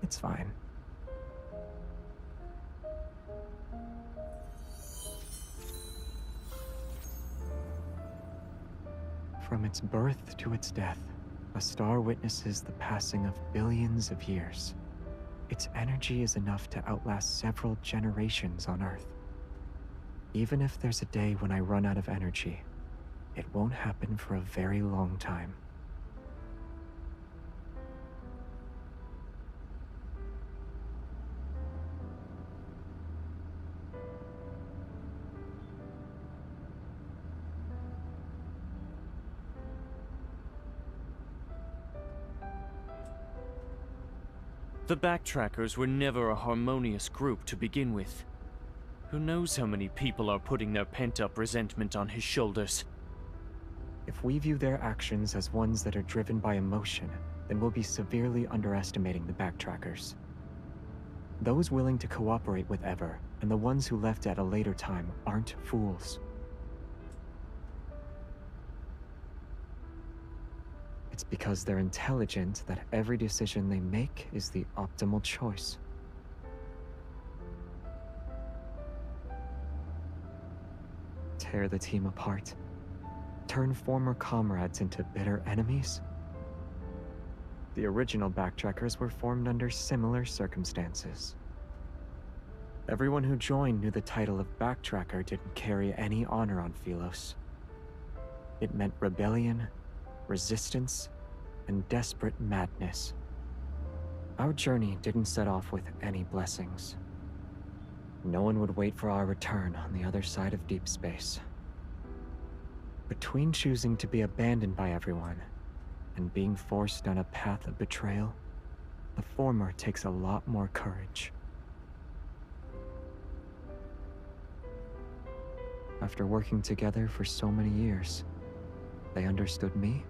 it's fine. From its birth to its death, a star witnesses the passing of billions of years. Its energy is enough to outlast several generations on Earth. Even if there's a day when I run out of energy, it won't happen for a very long time. The Backtrackers were never a harmonious group to begin with. Who knows how many people are putting their pent-up resentment on his shoulders? If we view their actions as ones that are driven by emotion, then we'll be severely underestimating the Backtrackers. Those willing to cooperate with Ever, and the ones who left at a later time, aren't fools. It's because they're intelligent that every decision they make is the optimal choice. Tear the team apart. Turn former comrades into bitter enemies. The original Backtrackers were formed under similar circumstances. Everyone who joined knew the title of Backtracker didn't carry any honor on Philos. It meant rebellion, resistance, and desperate madness. Our journey didn't set off with any blessings. No one would wait for our return on the other side of deep space. Between choosing to be abandoned by everyone and being forced down a path of betrayal, the former takes a lot more courage. After working together for so many years, they understood me,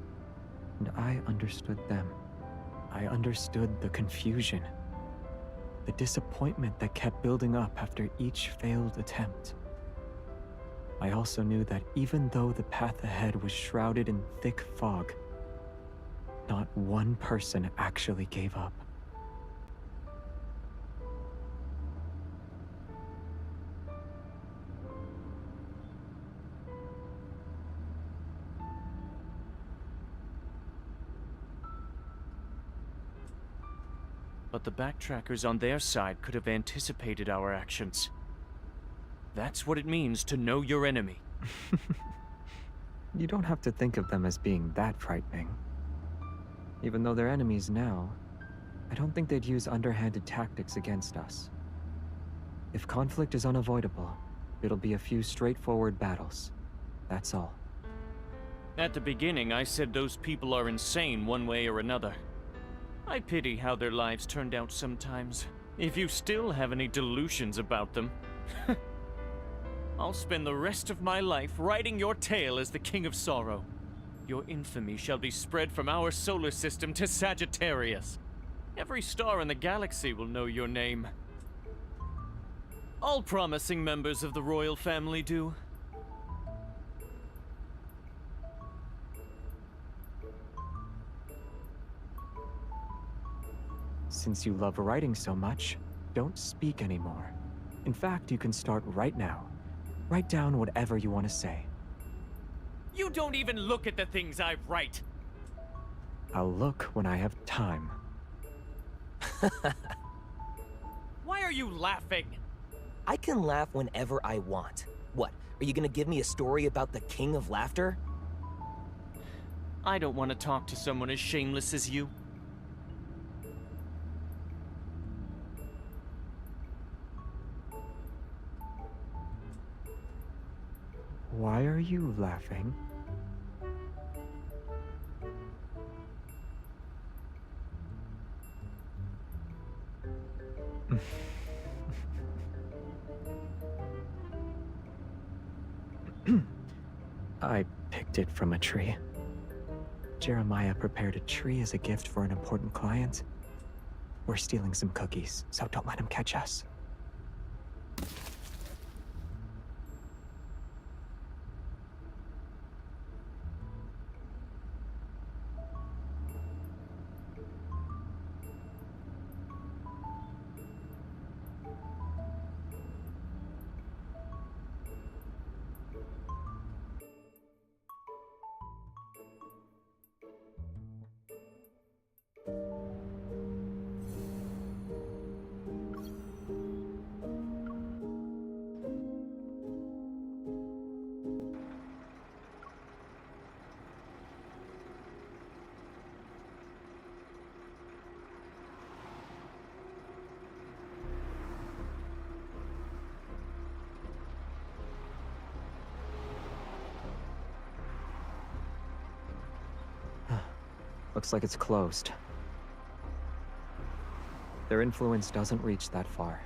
and I understood them. I understood the confusion, the disappointment that kept building up after each failed attempt. I also knew that even though the path ahead was shrouded in thick fog, not one person actually gave up. But the Backtrackers on their side could have anticipated our actions. That's what it means to know your enemy. You don't have to think of them as being that frightening. Even though they're enemies now, I don't think they'd use underhanded tactics against us. If conflict is unavoidable, it'll be a few straightforward battles. That's all. At the beginning, I said those people are insane one way or another. I pity how their lives turned out sometimes. If you still have any delusions about them, I'll spend the rest of my life riding your tail as the King of Sorrow. Your infamy shall be spread from our solar system to Sagittarius. Every star in the galaxy will know your name. All promising members of the royal family do. Since you love writing so much, don't speak anymore. In fact, you can start right now. Write down whatever you want to say. You don't even look at the things I write. I'll look when I have time. Why are you laughing? I can laugh whenever I want. What, are you gonna give me a story about the King of Laughter? I don't want to talk to someone as shameless as you. Why are you laughing? I picked it from a tree. Jeremiah prepared a tree as a gift for an important client. We're stealing some cookies, so don't let him catch us. Looks like it's closed. Their influence doesn't reach that far.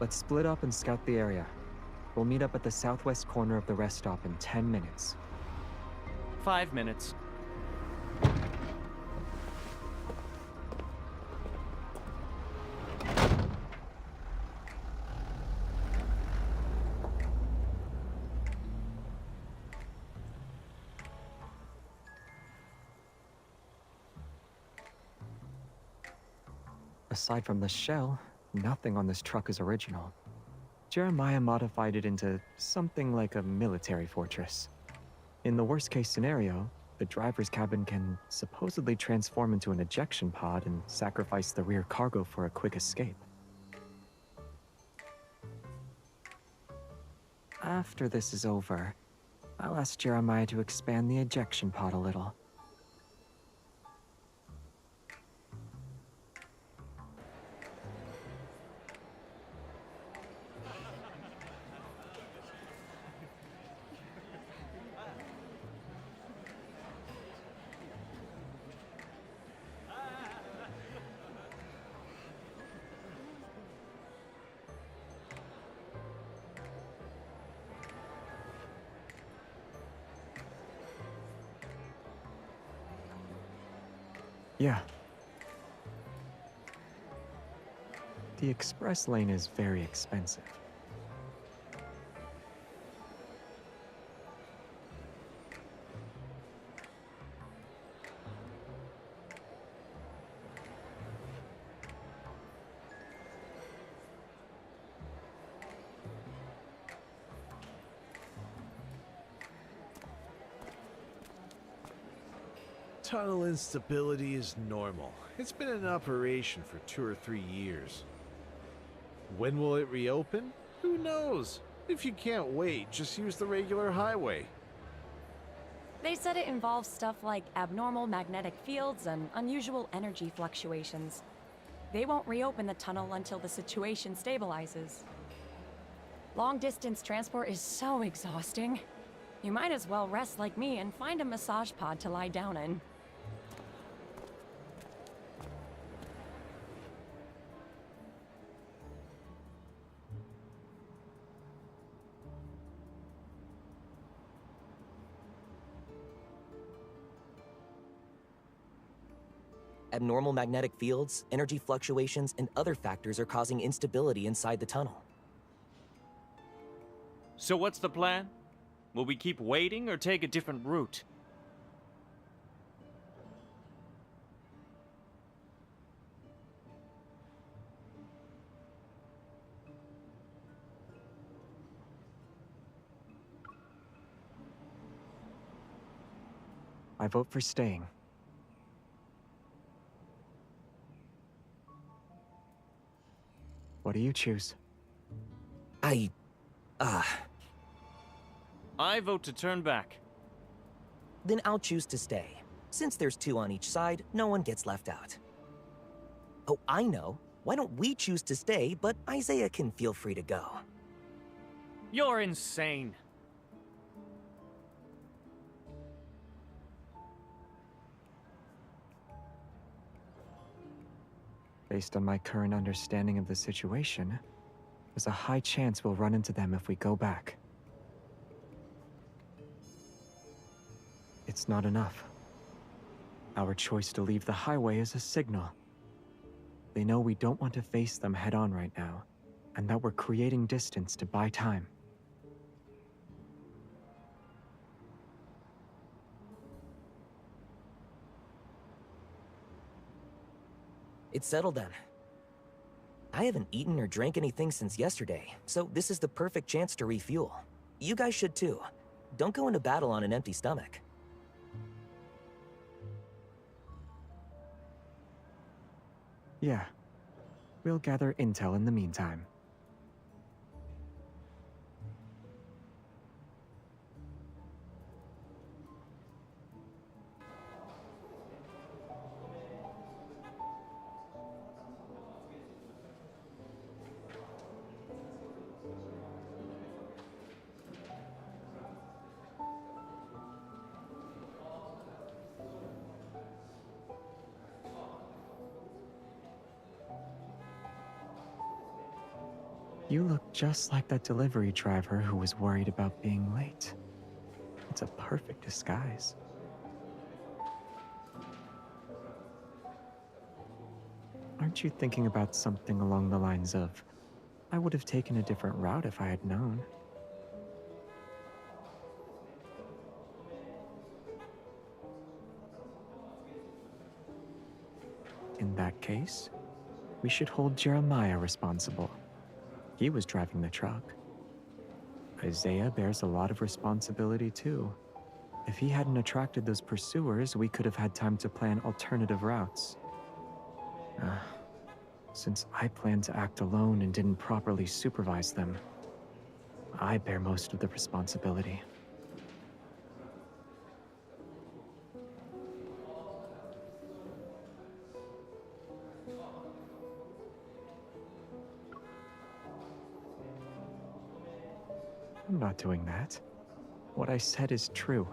Let's split up and scout the area. We'll meet up at the southwest corner of the rest stop in 10 minutes. 5 minutes. Aside from the shell, nothing on this truck is original. Jeremiah modified it into something like a military fortress. In the worst-case scenario, the driver's cabin can supposedly transform into an ejection pod and sacrifice the rear cargo for a quick escape. After this is over, I'll ask Jeremiah to expand the ejection pod a little. Yeah. The express lane is very expensive. Tunnel instability is normal. It's been in operation for 2 or 3 years. When will it reopen? Who knows? If you can't wait, just use the regular highway. They said it involves stuff like abnormal magnetic fields and unusual energy fluctuations. They won't reopen the tunnel until the situation stabilizes. Long-distance transport is so exhausting. You might as well rest like me and find a massage pod to lie down in. Abnormal magnetic fields, energy fluctuations, and other factors are causing instability inside the tunnel. So what's the plan? Will we keep waiting or take a different route? vote for staying. What do you choose? I vote to turn back. Then I'll choose to stay. Since there's 2 on each side, no one gets left out. Oh, I know. Why don't we choose to stay, but Isaiah can feel free to go? You're insane. Based on my current understanding of the situation, there's a high chance we'll run into them if we go back. It's not enough. Our choice to leave the highway is a signal. They know we don't want to face them head-on right now, and that we're creating distance to buy time. It's settled then. I haven't eaten or drank anything since yesterday, so this is the perfect chance to refuel. You guys should too. Don't go into battle on an empty stomach. Yeah. We'll gather intel in the meantime. You look just like that delivery driver who was worried about being late. It's a perfect disguise. Aren't you thinking about something along the lines of, I would have taken a different route if I had known? In that case, we should hold Jeremiah responsible. He was driving the truck. Isaiah bears a lot of responsibility too. If he hadn't attracted those pursuers, we could have had time to plan alternative routes. Since I planned to act alone and didn't properly supervise them, I bear most of the responsibility. I'm not doing that. What I said is true.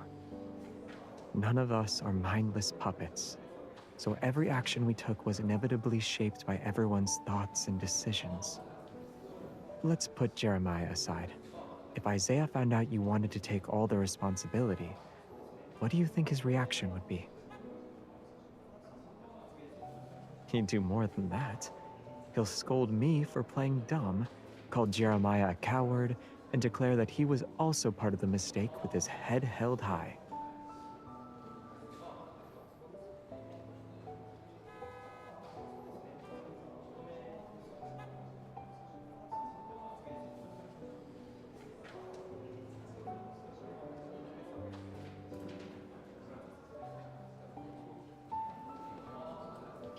None of us are mindless puppets, so every action we took was inevitably shaped by everyone's thoughts and decisions. Let's put Jeremiah aside. If Isaiah found out you wanted to take all the responsibility, what do you think his reaction would be? He'd do more than that. He'll scold me for playing dumb, call Jeremiah a coward, and declare that he was also part of the mistake with his head held high.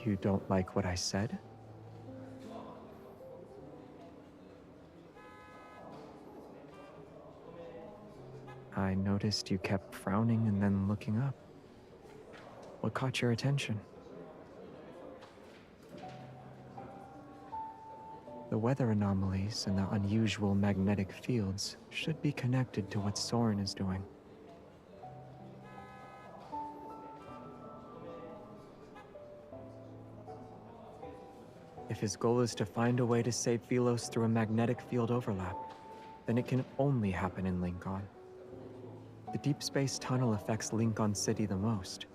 You don't like what I said? I noticed you kept frowning and then looking up. What caught your attention? The weather anomalies and the unusual magnetic fields should be connected to what Soren is doing. If his goal is to find a way to save Velos through a magnetic field overlap, then it can only happen in Lincoln. The Deepspace tunnel affects Lincoln City the most.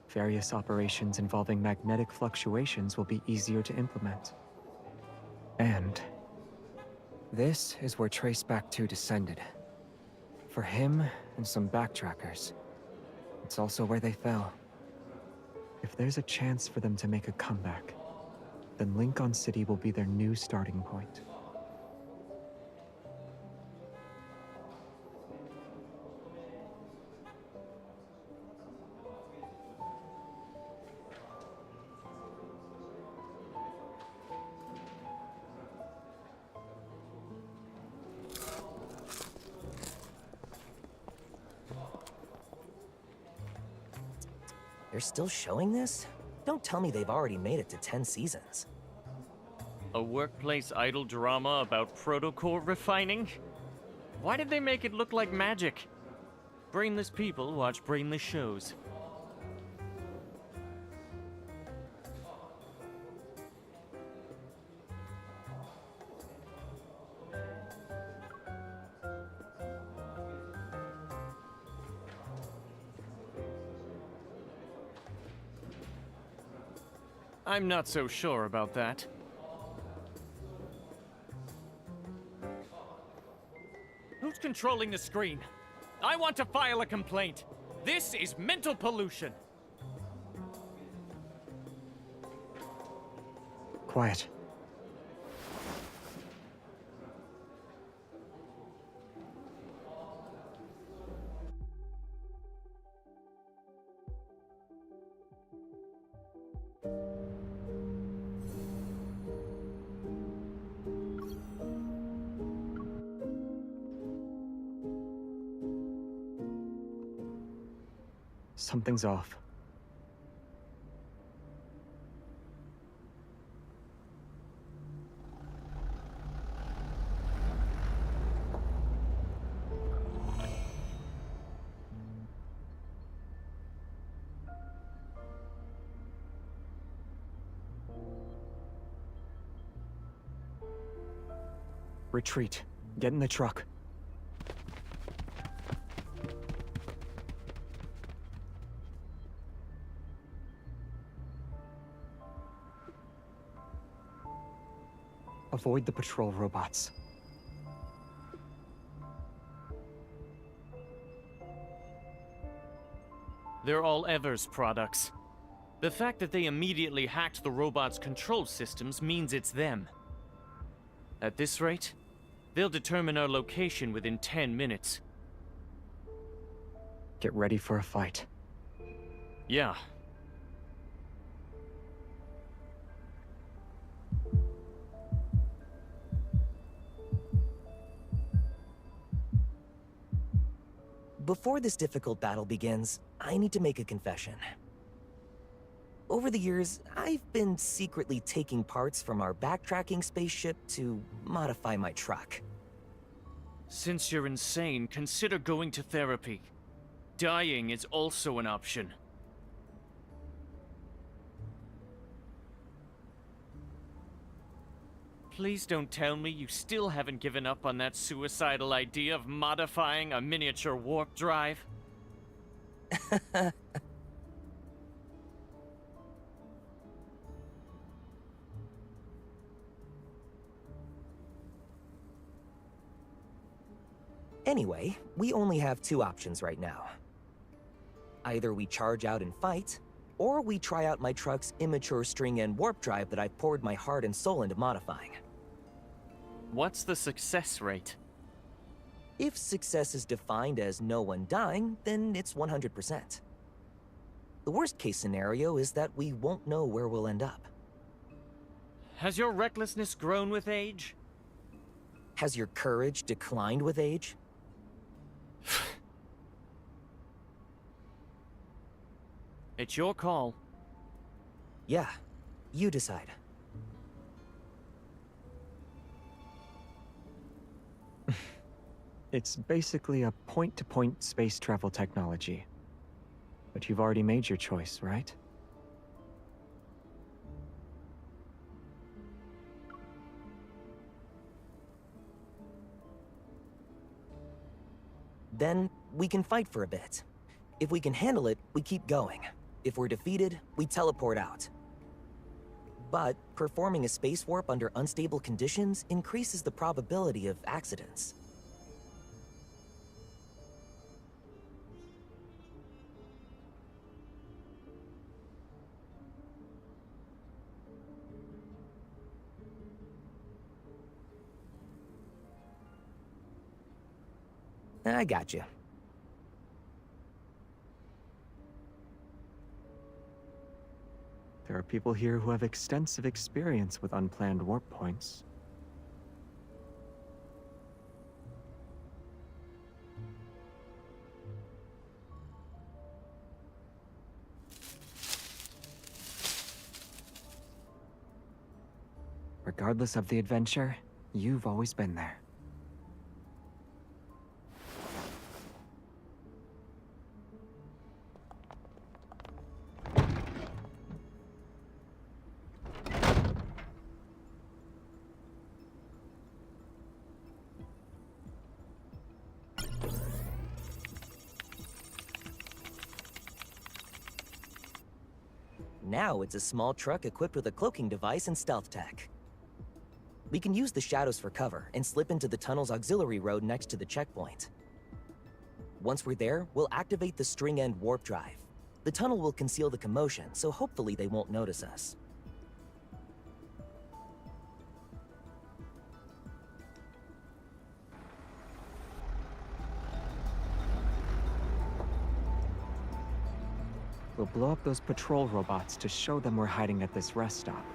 Various operations involving magnetic fluctuations will be easier to implement. And this is where Traceback 2 descended. For him and some backtrackers, it's also where they fell. If there's a chance for them to make a comeback, then Lincoln City will be their new starting point. They're still showing this? Don't tell me they've already made it to 10 seasons. A workplace idol drama about protocol refining? Why did they make it look like magic? Brainless people watch brainless shows. I'm not so sure about that. Who's controlling the screen? I want to file a complaint. This is mental pollution. Quiet. Something's off. Retreat. Get in the truck. Avoid the patrol robots. They're all Evers products. The fact that they immediately hacked the robot's control systems means it's them. At this rate, they'll determine our location within 10 minutes. Get ready for a fight. Yeah. Before this difficult battle begins, I need to make a confession. Over the years, I've been secretly taking parts from our backtracking spaceship to modify my truck. Since you're insane, consider going to therapy. Dying is also an option. Please don't tell me you still haven't given up on that suicidal idea of modifying a miniature warp drive. Anyway, we only have two options right now. Either we charge out and fight, or we try out my truck's immature string and warp drive that I poured my heart and soul into modifying. What's the success rate? If success is defined as no one dying, then it's 100%. The worst case scenario is that we won't know where we'll end up. Has your recklessness grown with age? Has your courage declined with age? It's your call. Yeah, you decide. It's basically a point-to-point space travel technology. But you've already made your choice, right? Then, we can fight for a bit. If we can handle it, we keep going. If we're defeated, we teleport out. But performing a space warp under unstable conditions increases the probability of accidents. I got you. There are people here who have extensive experience with unplanned warp points. Regardless of the adventure, you've always been there. Now it's a small truck equipped with a cloaking device and stealth tech. We can use the shadows for cover and slip into the tunnel's auxiliary road next to the checkpoint. Once we're there, we'll activate the string-end warp drive. The tunnel will conceal the commotion, so hopefully they won't notice us. We'll blow up those patrol robots to show them we're hiding at this rest stop.